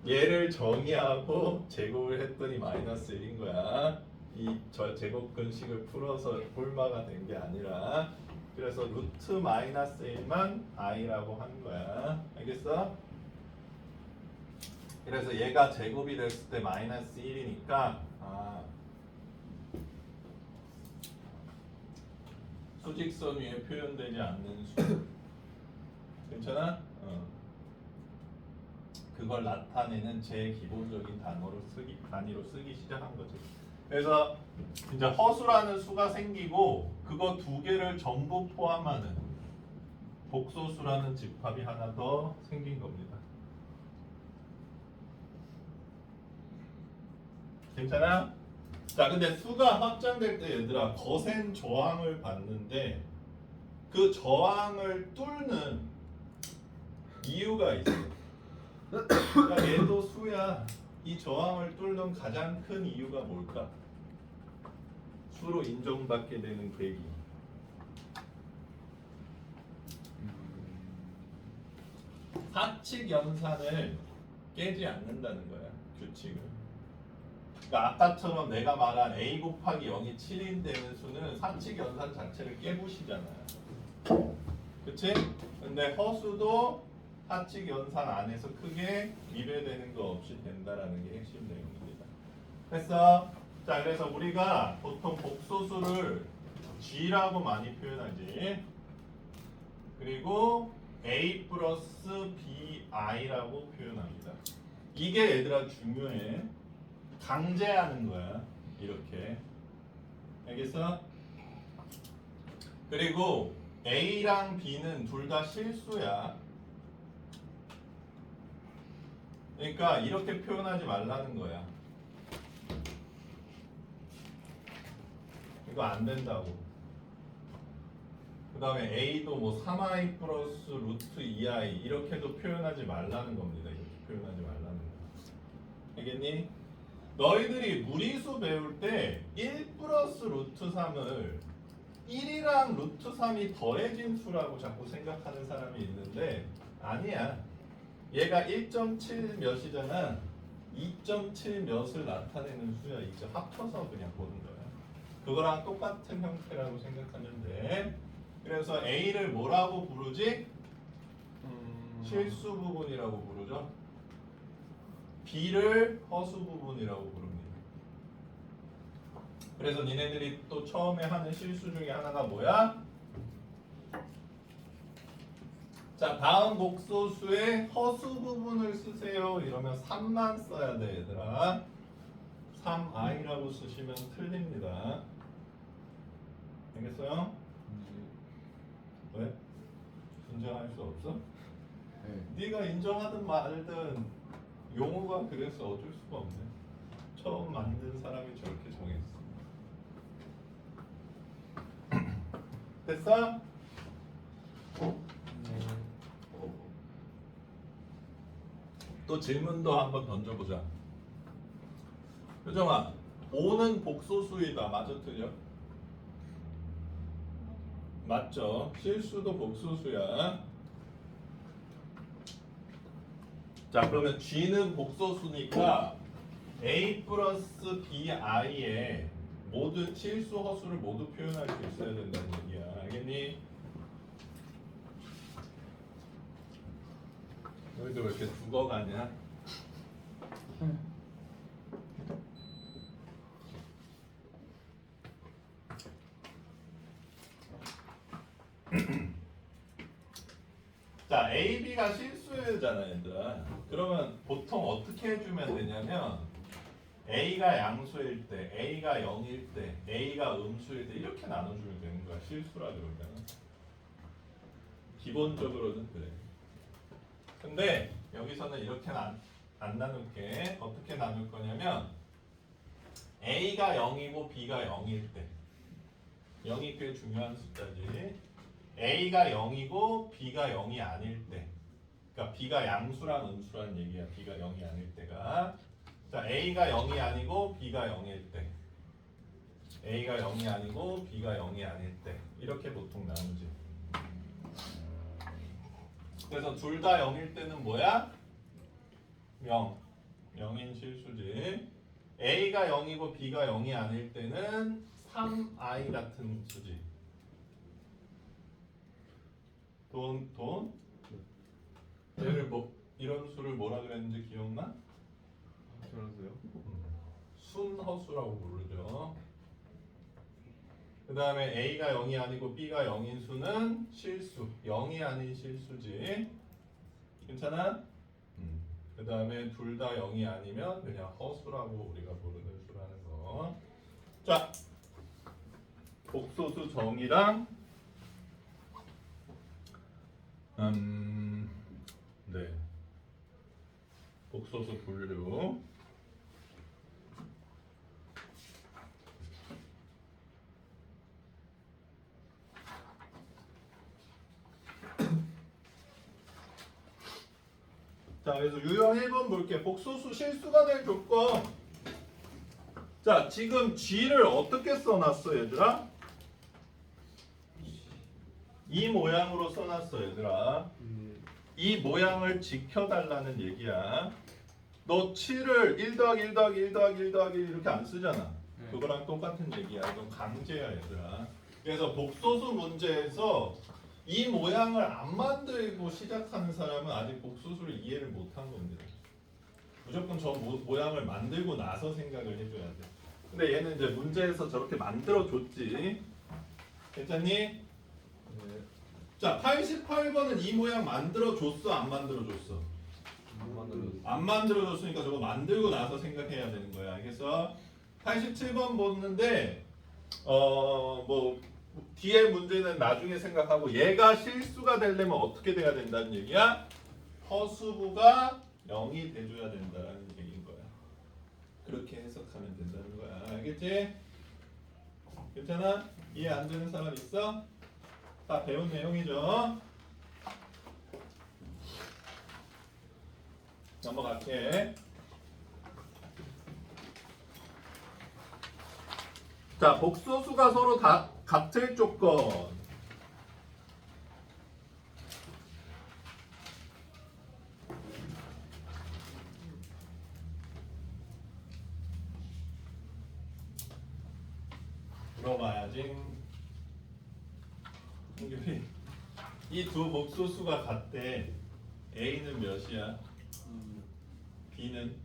얘를 정의하고 제곱을 했더니 마이너스 1인 거야. 이 제곱 근식을 풀어서 홀마가 된 게 아니라. 그래서 루트 마이너스 1만 i라고 한 거야. 알겠어? 그래서 얘가 제곱이 됐을 때 마이너스 1이니까 수직선 위에 표현되지 않는 수. 괜찮아? 그걸 나타내는 제 기본적인 단위로 쓰기 시작한 거지. 그래서 이제 허수라는 수가 생기고 그거 두 개를 전부 포함하는 복소수라는 집합이 하나 더 생긴 겁니다. 괜찮아? 자, 근데 수가 확장될 때 얘들아 거센 저항을 받는데 그 저항을 뚫는 이유가 있어. 그러니까 얘도 수야. 이 저항을 뚫는 가장 큰 이유가 뭘까? 수로 인정받게 되는 계기. 사칙 연산을 깨지 않는다는 거야. 규칙을. 그러니까 아까처럼 내가 말한 a 곱하기 0이 7인 되는 수는 사칙 연산 자체를 깨부시잖아요. 그치? 근데 허수도 사칙 연산 안에서 크게 미배되는 거 없이 된다라는 게 핵심 내용입니다. 됐어? 자, 그래서 우리가 보통 복소수를 g라고 많이 표현하지. 그리고 a 플러스 bi라고 표현합니다. 이게 얘들아 중요해. 강제하는 거야. 이렇게. 알겠어? 그리고 A랑 B는 둘 다 실수야. 그러니까 이렇게 표현하지 말라는 거야. 이거 안 된다고. 그 다음에 A도 뭐 3i 플러스 루트 2i 이렇게도 표현하지 말라는 겁니다. 이렇게 표현하지 말라는 거야. 알겠니? 너희들이 무리수 배울 때 1 플러스 루트 3을 1이랑 루트 3이 더해진 수라고 자꾸 생각하는 사람이 있는데 아니야. 얘가 1.7 몇이잖아. 2.7 몇을 나타내는 수야. 이제 합쳐서 그냥 보는 거야. 그거랑 똑같은 형태라고 생각하면 돼. 그래서 A를 뭐라고 부르지? 실수 부분이라고 부르죠. B를 허수 부분이라고 부릅니다. 그래서 니네들이 또 처음에 하는 실수 중에 하나가 뭐야? 자, 다음 복소수의 허수 부분을 쓰세요. 이러면 3만 써야 돼, 얘들아. 3i라고 쓰시면 틀립니다. 알겠어요? 왜? 인정할 수 없어? 네. 네가 인정하든 말든 용어가 그래서 어쩔 수가 없네. 처음 만든 사람이 저렇게 정했어. 됐어? 또 질문도 한번 던져보자. 효정아, 5는 복소수이다. 맞아, 틀려? 맞죠? 실수도 복소수야. 자 그러면 G는 복소수니까 A 플러스 BI의 모든 실수 허수를 모두 표현할 수 있어야 된다는 얘기야. 알겠니? 너희들 왜 이렇게 죽어가냐? 자, A, B가 실수잖아, 얘들아. 그러면 보통 어떻게 해주면 되냐면 A가 양수일 때, A가 0일 때, A가 음수일 때 이렇게 나눠주면 되는 거야. 실수라 그러면. 기본적으로는 그래. 근데 여기서는 이렇게는 안 나눌게. 어떻게 나눌 거냐면 A가 0이고 B가 0일 때 0이 꽤 중요한 숫자지. A가 0이고 B가 0이 아닐 때, 그러니까 B가 양수랑 음수란 얘기야. B가 0이 아닐 때가. 자, A가 0이 아니고 B가 0일 때, A가 0이 아니고 B가 0이 아닐 때 이렇게 보통 나누지. 그래서 둘 다 0일 때는 뭐야? 0인 실수지. A가 0이고 B가 0이 아닐 때는 3i 같은 수지. 돈? 얘를 뭐 이런 수를 뭐라 그랬는지 기억나? 저런데요? 순허수라고 부르죠. 그 다음에 A가 0이 아니고 B가 0인 수는 실수. 0이 아닌 실수지. 괜찮아? 그 다음에 둘 다 0이 아니면 그냥 허수라고 우리가 부르는 수라는 거. 자, 복소수 정의랑 네, 복소수 분류. 자, 그래서 유형 1번 볼게. 복소수 실수가 될 조건. 자, 지금 G를 어떻게 써놨어, 얘들아? 이 모양으로 써놨어, 얘들아. 이 모양을 지켜달라는 얘기야. 너 7을 1 더하기 1 더하기 1 더하기 1 더하기 1 이렇게 안 쓰잖아. 그거랑 똑같은 얘기야. 이건 강제야, 얘들아. 그래서 복소수 문제에서 이 모양을 안 만들고 시작하는 사람은 아직 복소수를 이해를 못한 겁니다. 무조건 저 모양을 만들고 나서 생각을 해줘야 돼. 근데 얘는 이제 문제에서 저렇게 만들어줬지. 괜찮니? 네. 자, 88번은 이 모양 만들어줬어? 안 만들어줬어? 안 만들어졌어. 안 만들어줬으니까 저거 만들고 나서 생각해야 되는 거야. 알겠어? 87번 보는데 뭐 뒤에 문제는 나중에 생각하고 얘가 실수가 되려면 어떻게 돼야 된다는 얘기야? 허수부가 0이 돼줘야 된다는 얘기인 거야. 그렇게 해석하면 된다는 거야. 알겠지? 괜찮아? 이해 안 되는 사람 있어? 다 배운 내용이죠? 넘어갈게. 자, 복소수가 서로 다 같을 조건. 물어봐야지. 한결이 이 두 복소수가 같대. A는 몇이야? B는?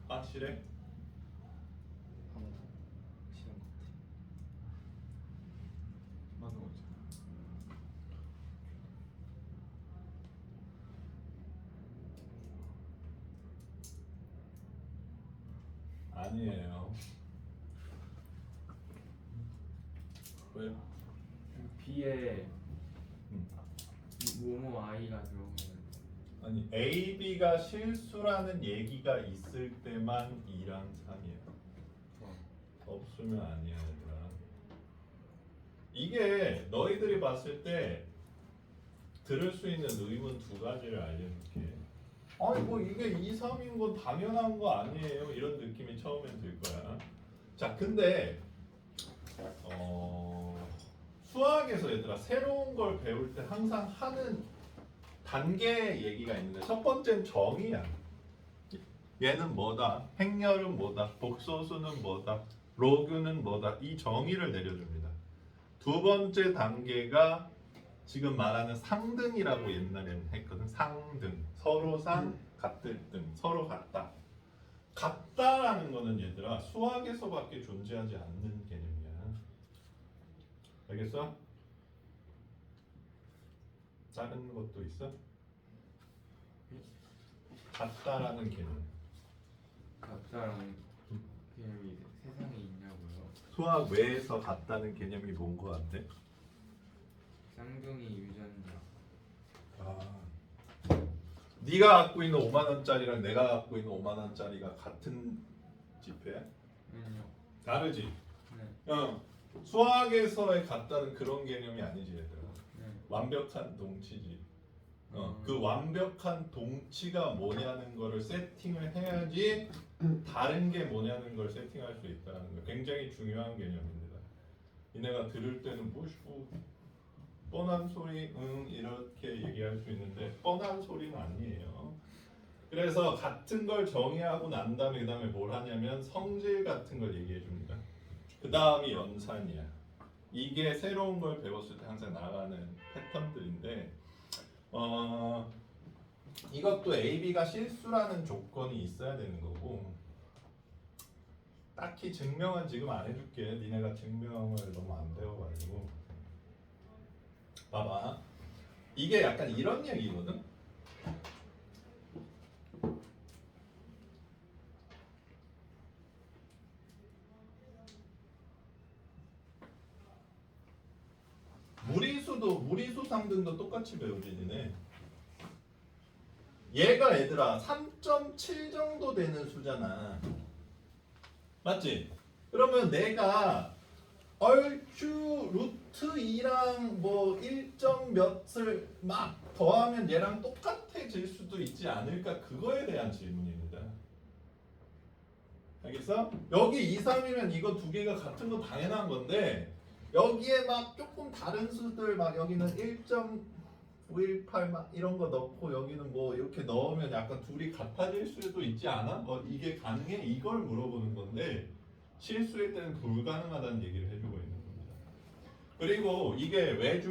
확실해? 맞는 거지. 아니에요. 왜? B에 음. 뭐뭐 I가 들어오면 아니 A, B가 실수라는 얘기가 있을 때만 2랑 3이야. 없으면 아니야, 얘들아. 이게 너희들이 봤을 때 들을 수 있는 의문 두 가지를 알려줄게. 아니 뭐 이게 2, 3인 건 당연한 거 아니에요? 이런 느낌이 처음엔 들 거야. 자, 근데 수학에서 얘들아 새로운 걸 배울 때 항상 하는 단계 얘기가 있는데 첫 번째는 정의야. 얘는 뭐다? 행렬은 뭐다? 복소수는 뭐다? 로그는 뭐다? 이 정의를 내려줍니다. 두 번째 단계가 지금 말하는 상등이라고 옛날에는 했거든. 상등. 서로 상, 같을 등. 서로 같다. 같다라는 거는 얘들아 수학에서밖에 존재하지 않는 개념이야. 알겠어? 다른 것도 있어? 같다라는 개념. 같다라는 개념이 세상에 있냐고요? 수학 외에서 같다는 개념이 뭔 거 같아? 쌍둥이 유전자. 아, 네가 갖고 있는 5만 원짜리랑 내가 갖고 있는 5만 원짜리가 같은 지폐야? 아니요. 다르지. 네. 수학에서의 같다는 그런 개념이 아니지 얘들아. 네. 완벽한 동치지. 그 완벽한 동치가 뭐냐는 거를 세팅을 해야지 다른 게 뭐냐는 걸 세팅할 수 있다는 거. 굉장히 중요한 개념입니다. 니네가 들을 때는 뭐 뻔한 소리 이렇게 얘기할 수 있는데 뻔한 소리는 아니에요. 그래서 같은 걸 정의하고 난 다음에 그 다음에 뭘 하냐면 성질 같은 걸 얘기해 줍니다. 그 다음이 연산이야. 이게 새로운 걸 배웠을 때 항상 나가는 패턴들인데 이것도 A, B가 실수라는 조건이 있어야 되는 거고 딱히 증명은 지금 안 해줄게. 니네가 증명을 너무 안 배워가지고 봐봐. 이게 약간 이런 얘기거든. 무리수 상등도 똑같이 배우지 니네. 얘가 얘들아 3.7 정도 되는 수잖아. 맞지? 그러면 내가 얼추 루트 2랑 뭐 1점 몇을 막 더하면 얘랑 똑같아질 수도 있지 않을까? 그거에 대한 질문입니다. 알겠어? 여기 2, 3이면 이거 두 개가 같은 건 당연한 건데 여기에 막 조금 다른 수들 막 여기는 1.518 막 이런 거 넣고 여기는 뭐 이렇게 넣으면 약간 둘이 같아질 수도 있지 않아? 뭐 이게 가능해? 이걸 물어보는 건데 실수일 때는 불가능하다는 얘기를 해주고 있는 겁니다. 그리고 이게 왜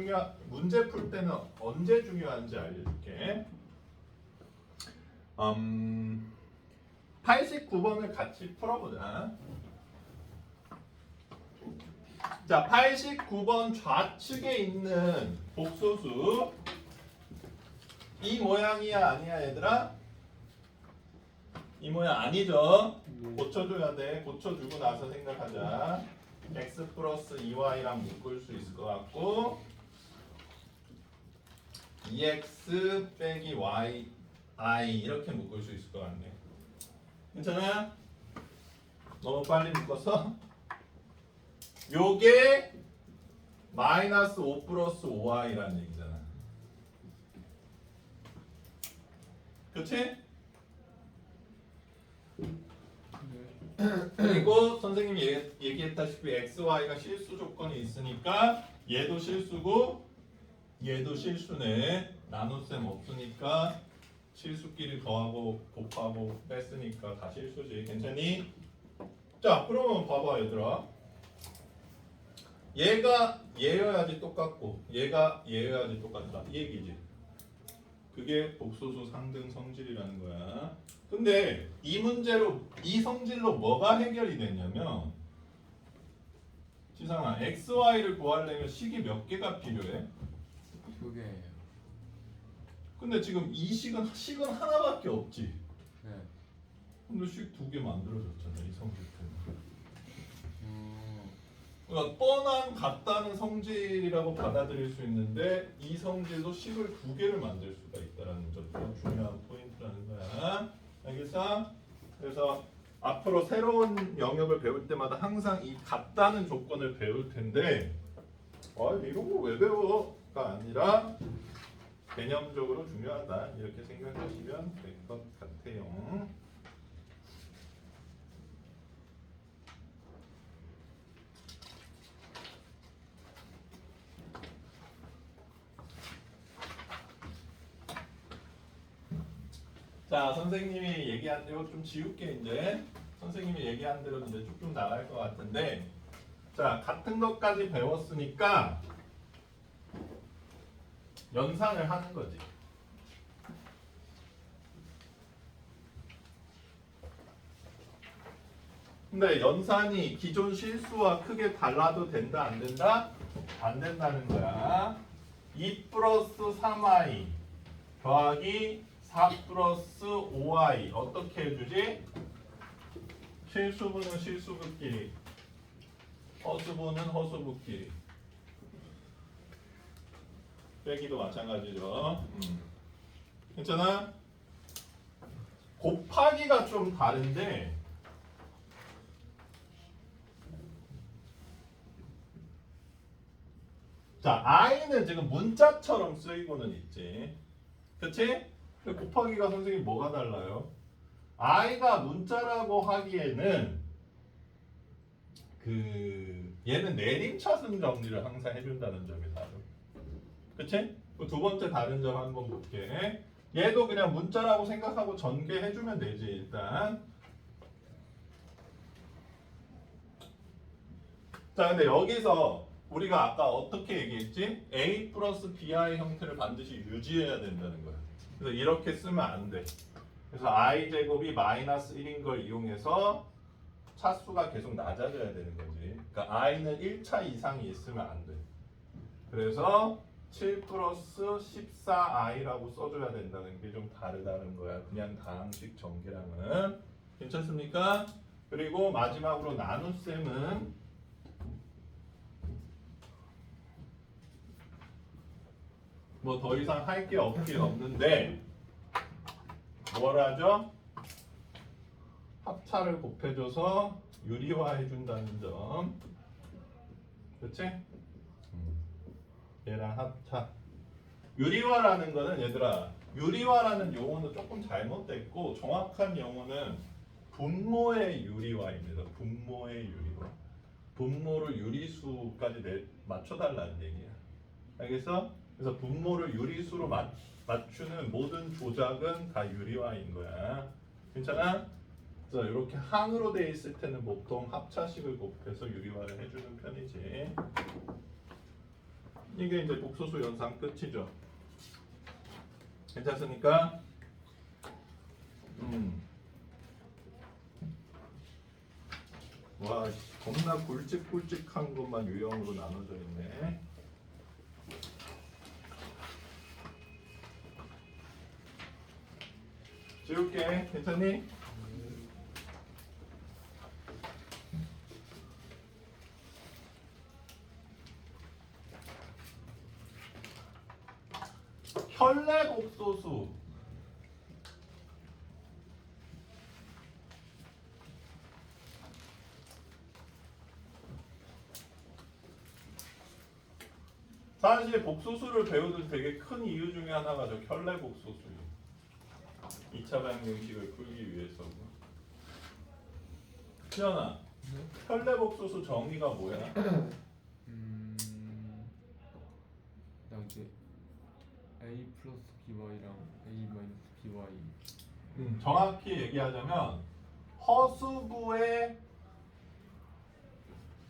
문제 풀 때는 언제 중요한지 알려줄게. 89번을 같이 풀어보자. 자, 89번 좌측에 있는 복소수 이 모양이야 아니야 얘들아? 이 모양 아니죠? 고쳐줘야 돼. 고쳐주고 나서 생각하자. x 플러스 2y랑 묶을 수 있을 것 같고 2x 빼기 y i 이렇게 묶을 수 있을 것 같네. 괜찮아? 너무 빨리 묶어서 요게 마이너스 5 플러스 5i라는 얘기잖아. 그치? 그리고 선생님이 얘기했다시피 x, y가 실수 조건이 있으니까 얘도 실수고 얘도 실수네. 나눗셈 없으니까 실수끼리 더하고 곱하고 뺐으니까 다 실수지. 괜찮니? 자, 그러면 봐봐 얘들아. 얘가 얘여야지 똑같고 얘가 얘여야지 똑같다. 이 얘기지. 그게 복소수 상등 성질이라는 거야. 근데 이 문제로 이 성질로 뭐가 해결이 되냐면 지상아 x, y를 구하려면 식이 몇 개가 필요해? 2개예요. 근데 지금 이 식은 하나밖에 없지. 네. 근데 식 두 개 만들어졌잖아 이 성질 때문에. 그러니까 뻔한 같다는 성질이라고 받아들일 수 있는데 이 성질도 식을 두 개를 만들 수가 있다는 점도 중요한 포인트라는 거야. 알겠어? 그래서 앞으로 새로운 영역을 배울 때마다 항상 이 같다는 조건을 배울 텐데 이런 거 왜 배워?가 아니라 개념적으로 중요하다 이렇게 생각하시면 될 것 같아요. 자, 선생님이 얘기한 대로 좀 지울게 이제. 선생님이 얘기한 대로 이제 쭉쭉 나갈 것 같은데, 자, 같은 것까지 배웠으니까 연산을 하는 거지. 근데 연산이 기존 실수와 크게 달라도 된다 안 된다? 안 된다는 거야. 2 플러스 3i 더하기 4 플러스 5i 어떻게 해주지? 실수분은 실수분끼리, 허수분은 허수분끼리. 빼기도 마찬가지죠. 괜찮아? 곱하기가 좀 다른데 자, i는 지금 문자처럼 쓰이고는 있지. 그치? 근데 곱하기가 선생님 뭐가 달라요? i가 문자라고 하기에는 얘는 내림차순 정리를 항상 해준다는 점이 다르. 그치? 두 번째 다른 점 한번 볼게. 얘도 그냥 문자라고 생각하고 전개해주면 되지 일단. 자, 근데 여기서 우리가 아까 어떻게 얘기했지? A 플러스 BI 형태를 반드시 유지해야 된다는 거야. 그래서 이렇게 쓰면 안 돼. 그래서 I 제곱이 마이너스 1인 걸 이용해서 차수가 계속 낮아져야 되는 거지. 그러니까 I는 1차 이상이 있으면 안 돼. 그래서 7 플러스 14I라고 써줘야 된다는 게 좀 다르다는 거야. 그냥 다항식 전개랑은. 괜찮습니까? 그리고 마지막으로 나눗셈은 뭐 더 이상 할 게 없긴 없는데 뭘 하죠? 합차를 곱해줘서 유리화해준다는 점. 그치? 얘랑 합차. 유리화라는 거는 얘들아, 유리화라는 용어는 조금 잘못됐고 정확한 용어는 분모의 유리화입니다. 분모의 유리화. 분모를 유리수까지 맞춰달라는 얘기야. 알겠어? 그래서 분모를 유리수로 맞추는 모든 조작은 다 유리화인 거야. 괜찮아? 그래서 이렇게 항으로 돼 있을 때는 보통 합차식을 곱해서 유리화를 해주는 편이지. 이게 이제 복소수 연산 끝이죠. 괜찮습니까? 와, 겁나 굵직굵직한 것만 유형으로 나눠져 있네. 지울게. 괜찮니? 혈내곡소수. 사실 복소수를 배우는 되게 큰 이유 중에 하나가 저 혈내곡소수예요. 2차 방정식을 풀기 위해서. 시연아, 혈내곡소수 정의가 뭐야? 나 이제 A 플러스 BY랑 A 마이너스 BY. 정확히 얘기하자면 허수부의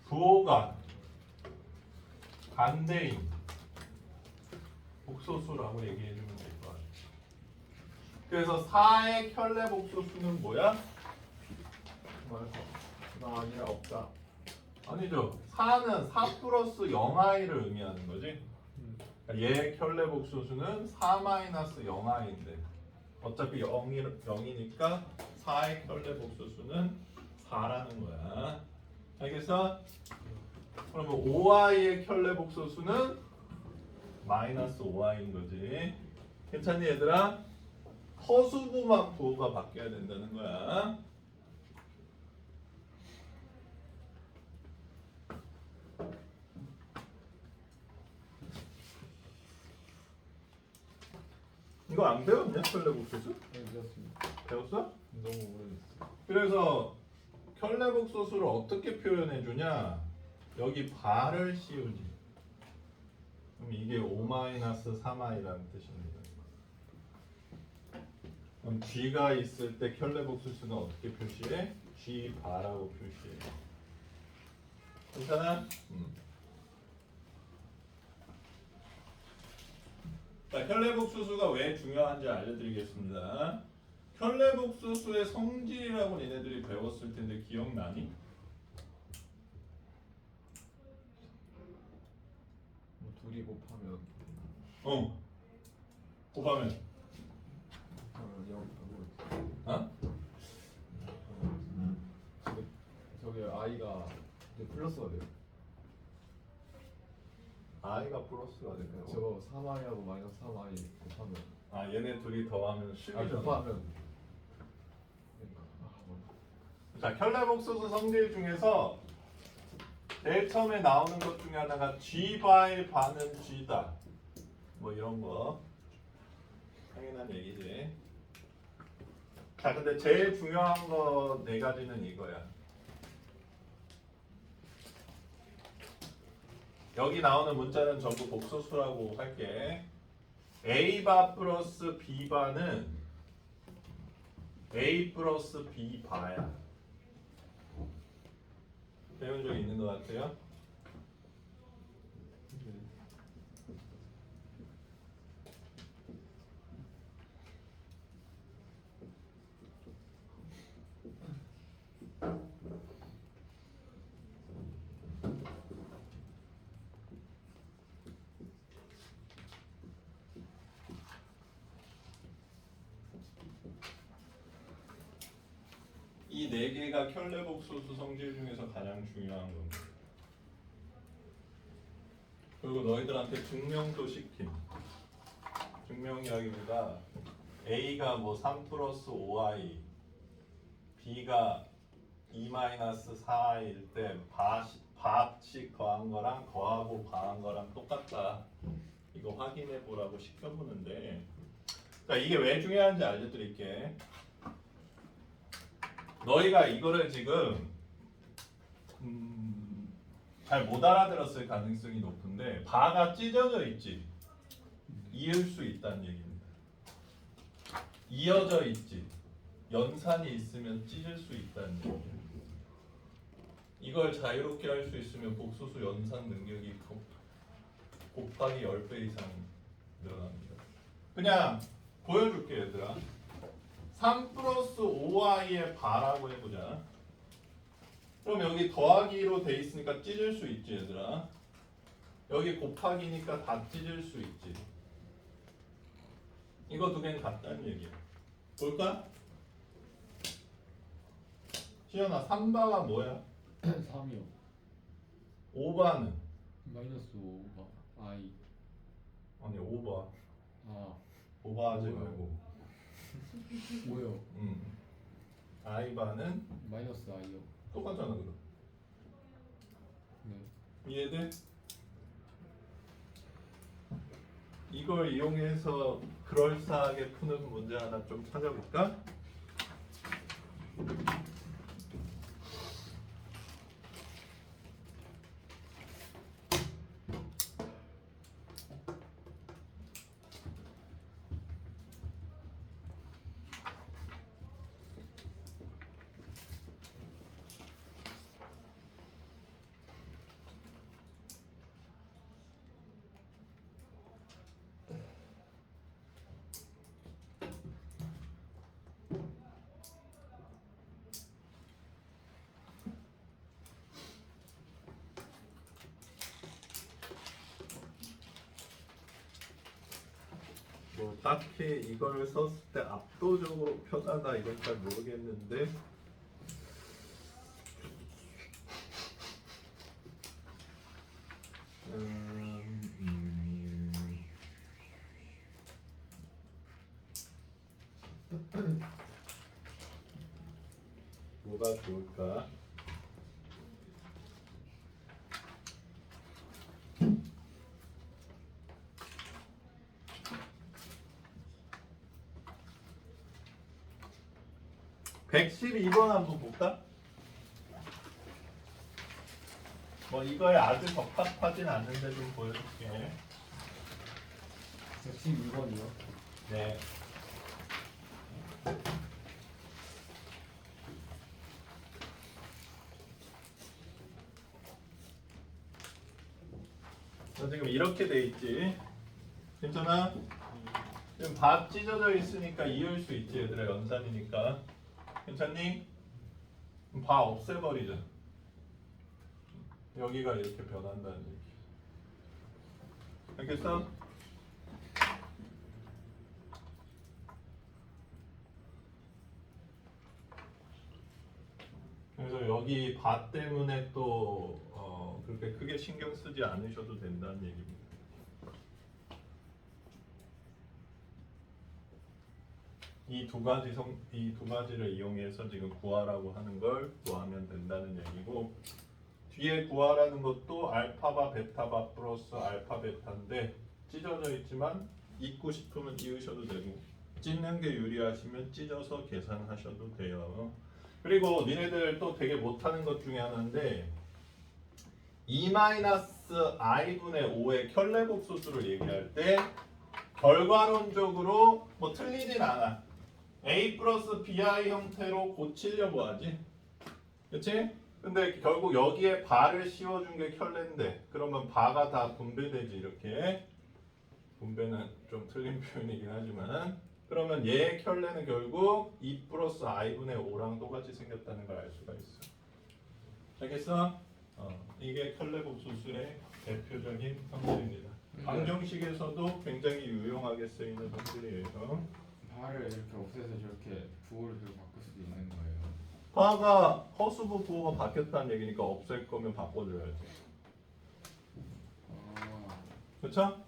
부호가 반대인 복소수라고 얘기해주면 될 것 같아요. 그래서 4의 혈내복소수는 뭐야? 나 아니라 없다. 아니죠. 4는 4 플러스 0i를 의미하는 거지. 그러니까 얘의 혈내복소수는 4 마이너스 0i인데 어차피 0이니까 4의 혈내복소수는 4라는 거야. 알겠어? 그러면 5i의 혈내복소수는 마이너스 5i인 거지. 괜찮니 얘들아? 허수부만 부호가 바뀌어야 된다는 거야. 이거 안 배웠냐? 혈내복소수? 네, 배웠습니다. 배웠어? 너무 오래됐어요. 그래서 혈내복소수를 어떻게 표현해 주냐? 여기 발을 씌우지. 그럼 이게 5-3i라는 뜻입니다. 그럼 G가 있을 때 켤레 복수수는 어떻게 표시해? G 바라고 표시해. 괜찮아? 자, 켤레 복수수가 왜 중요한지 알려드리겠습니다. 켤레 복수수의 성질이라고 니네들이 배웠을 텐데 기억나니? 뭐 둘이 곱하면 곱하면 영 어? 저기 i가 이제 플러스가 돼요. i가 플러스가 되네요. 저거 3i하고 마이너스 3i 곱하면 아 얘네 둘이 더하면 10이잖아. 곱하면 자, 켤레 복수수 성질 중에서 제일 처음에 나오는 것 중에 하나가 G 바의 반은 G다. 뭐 이런 거 당연한 얘기지. 자, 근데 제일 중요한 거 네 가지는 이거야. 여기 나오는 문자는 전부 복소수라고 할게. A바 플러스 B바는 A 플러스 B바야. 배운 적 있는 것 같아요? 이 네 개가 켤레 복소수 성질 중에서 가장 중요한 겁니다. 그리고 너희들한테 증명도 시킴. 증명 이야기입니다. A가 뭐 3 플러스 5i, B가 2 마이너스 4i일 때 밥씩 더한 거랑 더하고 과한 거랑 똑같다. 이거 확인해 보라고 시켜보는데, 자, 이게 왜 중요한지 알려드릴게. 너희가 이거를 지금 잘 못 알아들었을 가능성이 높은데 바가 찢어져 있지, 이을 수 있다는 얘기입니다. 이어져 있지, 연산이 있으면 찢을 수 있다는 얘기예요. 이걸 자유롭게 할 수 있으면 복소수 연산 능력이 곱하기 10배 이상 늘어납니다. 그냥 보여줄게 얘들아. 3 플러스 5i의 바라고 해보자. 그럼 여기 더하기로 돼 있으니까 찢을 수 있지 얘들아. 여기 곱하기니까 다 찢을 수 있지. 이거 두 개는 같다는 얘기야. 볼까? 시연아, 3바가 뭐야? 3이요. 5바는? 마이너스 5가 i. 아니 5바. 아 5바 하지 뭐야? 말고. 5요. i바는 마이너스 i요. 똑같잖아 그럼. 네. 이해돼? 이걸 이용해서 그럴싸하게 푸는 문제 하나 좀 찾아볼까? 뭐 딱히 이걸 썼을 때 압도적으로 편하다 이건 잘 모르겠는데 뭐가 좋을까? (112번) 한번 볼까? 뭐 이거에 아주 적합하진 않는데 좀 보여줄게. 112번이요. 네. 지금 이렇게 돼 있지. 괜찮아? 지금 바 찢어져 있으니까 이을 수 있지 얘들아. 연산이니까. 괜찮니? 그럼 바 없애버리자. 여기가 이렇게 변한다는 얘기. 알겠어? 그래서 여기 바 때문에 또 그렇게 크게 신경 쓰지 않으셔도 된다는 얘기입니다. 이 두 가지를 이용해서 지금 구하라고 하는 걸 구하면 된다는 얘기고, 뒤에 구하라는 것도 알파바 베타바 플러스 알파 베타인데 찢어져 있지만 잊고 싶으면 이으셔도 되고, 찢는 게 유리하시면 찢어서 계산하셔도 돼요. 그리고 니네들 또 되게 못하는 것 중에 하나인데 2-i분의 5의 켤레복소수를 얘기할 때 결과론적으로 뭐 틀리진 않아. a 플러스 bi 형태로 고치려고 하지. 그치? 근데 결국 여기에 바를 씌워준 게 켤레인데 그러면 바가 다 분배되지. 이렇게 분배는 좀 틀린 표현이긴 하지만, 그러면 얘의 켤레는 결국 2 플러스 i분의 5랑 똑같이 생겼다는 걸 알 수가 있어. 알겠어? 이게 켤레복소수의 대표적인 성질입니다. 방정식에서도 굉장히 유용하게 쓰이는 성질이에요. 바를 이렇게 없애서 저렇게 부호를 계속 바꿀 수도 있는 거예요. 바가 허수부 부호가 바뀌었다는 얘기니까 없앨 거면 바꿔줘야지. 그렇죠?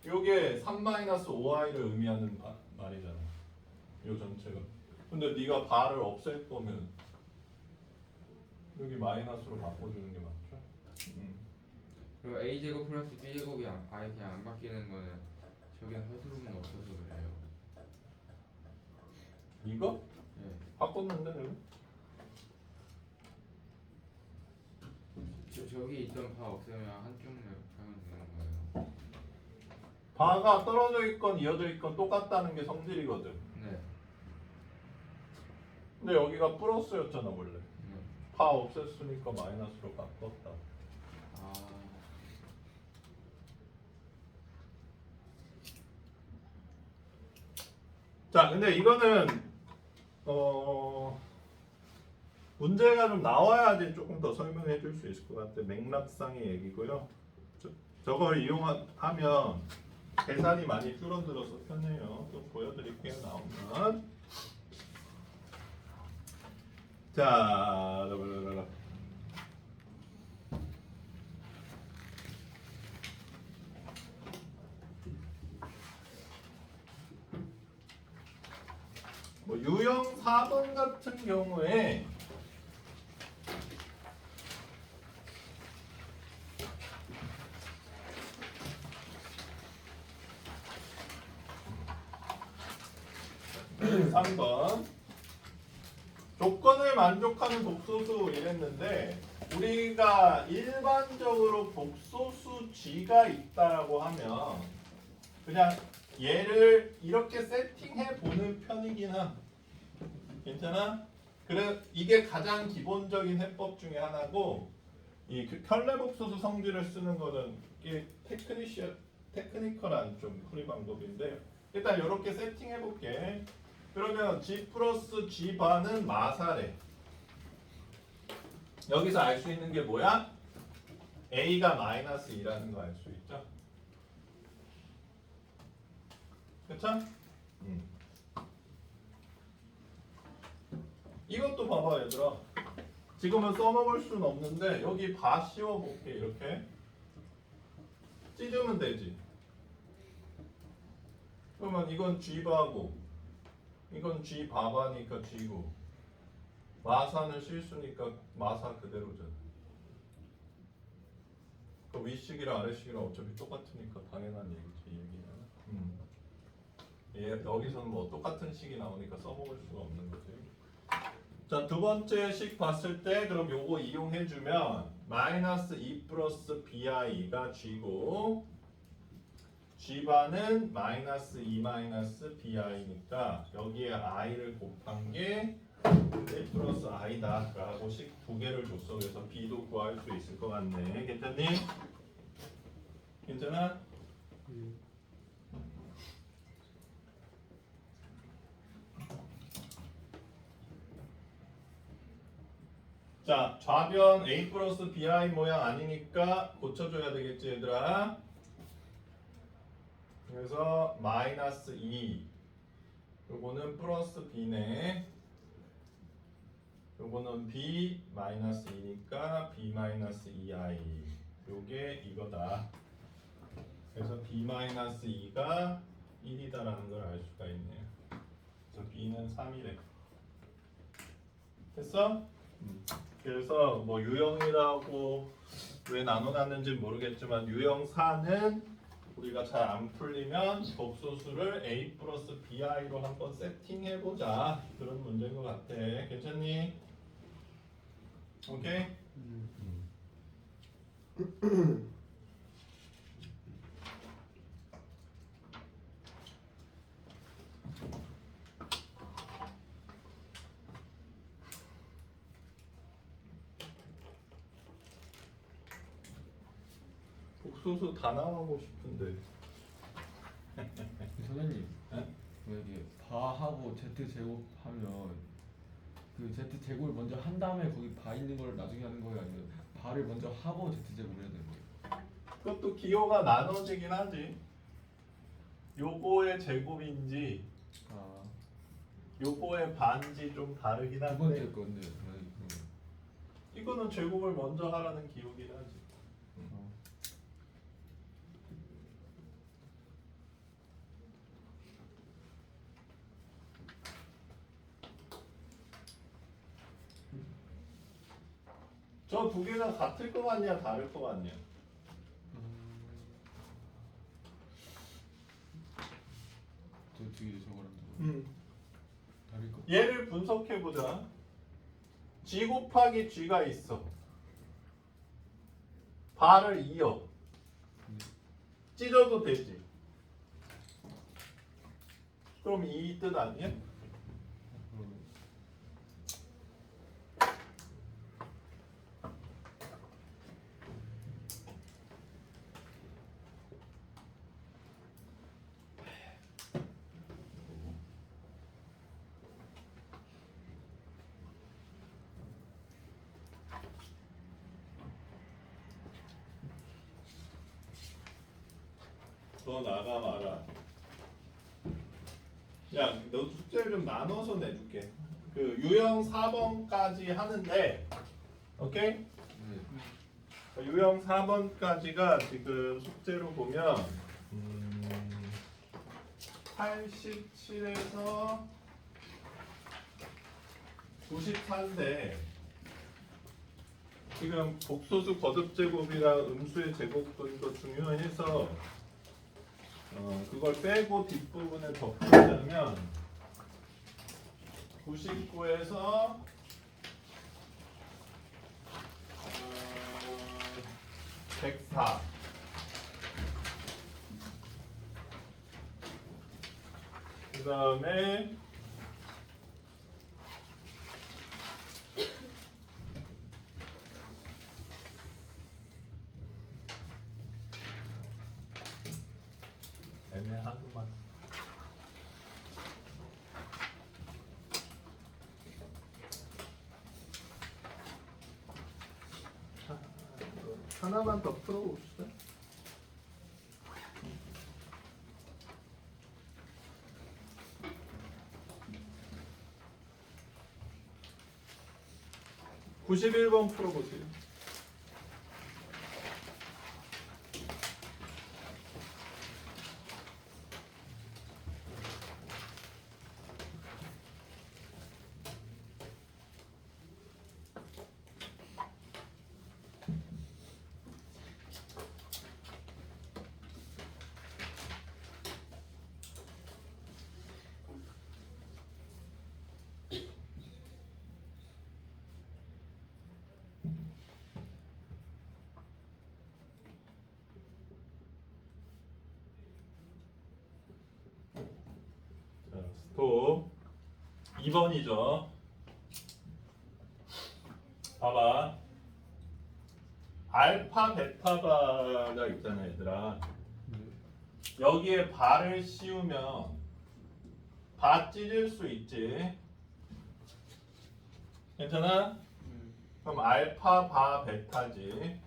요게 3-5i를 의미하는 말이잖아. 요 전체가. 근데 네가 바를 없앨 거면 여기 마이너스로 바꿔주는 게 맞죠? 그리고 a제곱 플러스 b제곱이 아예 그냥 안 바뀌는 거는 저기는 허수부분 없어서 그래요. 이거? 예. 바꿨는데 내가? 저기 있던 바 없애면 한쪽만 하면 되는 거예요. 바가 떨어져 있건 이어져 있건 똑같다는 게 성질이거든. 네. 근데 여기가 플러스였잖아 원래. 네. 바 없앴으니까 마이너스로 바꿨다. 아. 자, 근데 이거는 문제가 좀 나와야지 조금 더 설명해 줄 수 있을 것 같아. 맥락상의 얘기고요. 저걸 이용하면 계산이 많이 줄어들어서 편해요. 또 보여드릴게요. 나오면. 자, 뭐 유형 4번 같은 경우에 (3번) 조건을 만족하는 복소수 이랬는데, 우리가 일반적으로 복소수 g가 있다라고 하면 그냥 얘를 이렇게 세팅해 보는 편이긴 함. 괜찮아? 그래, 이게 가장 기본적인 해법 중에 하나고, 이 켤레복소수 성질을 쓰는 거는 이게 테크니컬한 좀 풀이 방법인데, 일단 이렇게 세팅해 볼게. 그러면 g 플러스 g 바는 마사래. 여기서 알 수 있는 게 뭐야? a가 마이너스 2라는 거 알 수 있죠? 그쵸? 이것도 봐봐 얘들아. 지금은 써먹을 수는 없는데 여기 바 씌워볼게. 이렇게 찢으면 되지. 그러면 이건 G바고 이건 G바바니까 G고, 마사는 실수니까 마사 그대로잖아. 그 윗식이랑 아래식이랑 어차피 똑같으니까 당연한 얘기지. 얘기는. 여기서는 뭐 똑같은 식이 나오니까 써먹을 수가 없는 거지. 자, 두 번째 식 봤을 때 그럼 요거 이용해주면 마이너스 2 플러스 bi가 G고, G바는 마이너스 2 마이너스 bi니까 여기에 i를 곱한 게 1 플러스 i다 라고 식 두 개를 줬어. 그래서 b도 구할 수 있을 것 같네. 괜찮니? 괜찮아? 자, 좌변 a 플러스 bi 모양 아니니까 고쳐줘야 되겠지 얘들아. 그래서 마이너스 2 요거는 플러스 b네. 요거는 b 마이너스 2니까 b 마이너스 2i 요게 이거다. 그래서 b 마이너스 2가 1이다라는 걸 알 수가 있네요. 그래서 b는 3이래. 됐어? 그래서 뭐 유형이라고 왜 나눠놨는지 모르겠지만 유형 4는 우리가 잘 안 풀리면 복소수를 a 플러스 bi로 한번 세팅해보자 그런 문제인 것 같아. 괜찮니? 오케이? 복소수 다 나오고 싶은데. 선생님 네? 왜 이게 바하고 z 제곱하면 그 z 제곱을 먼저 한 다음에 거기 바 있는 걸 나중에 하는 거예요? 아니면 바를 먼저 하고 z 제곱을 해야 되는 거예요? 그것도 기호가 나눠지긴 하지. 요거의 제곱인지 아, 요거의 반지 좀 다르긴 두 한데 번째 건데 이거는 제곱을 먼저 하라는 기호긴 하지. 저 두 개가 같을 것 같냐 다를 것 같냐? 저 뒤에 저거랑 다를 거. 얘를 분석해 보자. g 곱하기 g가 있어. 바를 이어. 찢어도 되지. 그럼 이 뜻 아니야? 너 나가 마라. 야, 너 숙제를 좀 나눠서 내줄게. 그 유형 4번까지 하는데, 오케이? 유형 4번까지가 지금 숙제로 보면 87에서 94인데 지금 복소수 거듭제곱이랑 음수의 제곱분도 중요해서 그걸 빼고 뒷부분을 더 풀자면 99에서 104 그 다음에 애매하구만. 하나만 더 풀어봅시다. (91번) 풀어보세요. 스톱. 2번이죠. 봐봐. 알파 베타바가 있잖아 얘들아. 여기에 바를 씌우면 바 찢을 수 있지. 괜찮아? 그럼 알파 바 베타지.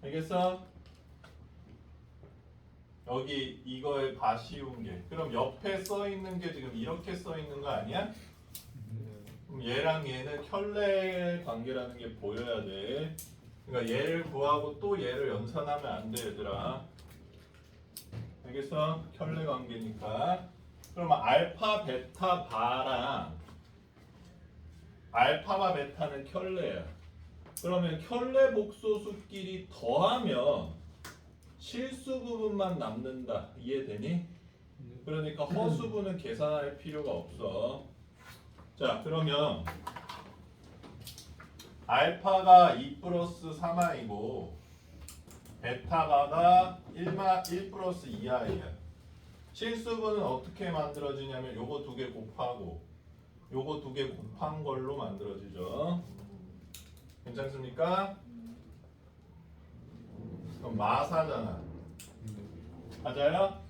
알겠어? 여기 이거에 바 씌운 게. 그럼 옆에 써 있는 게 지금 이렇게 써 있는 거 아니야? 그럼 얘랑 얘는 켤레 관계라는 게 보여야 돼. 그러니까 얘를 구하고 또 얘를 연산하면 안 돼, 얘들아. 알겠어? 켤레 관계니까. 그러면 알파 베타 바랑 알파와 베타는 켤레야. 그러면 켤레 복소수끼리 더하면 실수 부분만 남는다. 이해되니? 그러니까 허수부는 계산할 필요가 없어. 자, 그러면 알파가 2 플러스 3i고 베타가 1 플러스 2i야. 실수분은 어떻게 만들어지냐면 요거 두 개 곱하고 요거 두 개 곱한 걸로 만들어지죠. 괜찮습니까? 그럼 마사잖아. 맞아요?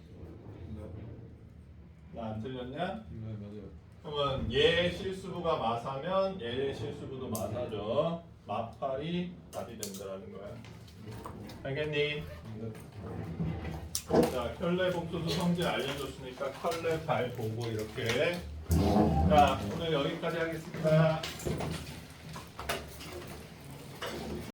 나 안 틀렸냐? 네, 맞아요. 그러면 얘 실수부가 마사면 얘 실수부도 마사죠. 마팔이 답이 된다는 거야. 알겠니? 자, 켤레 복소수 성질 알려줬으니까 켤레 잘 보고 이렇게. 자, 오늘 여기까지 하겠습니다.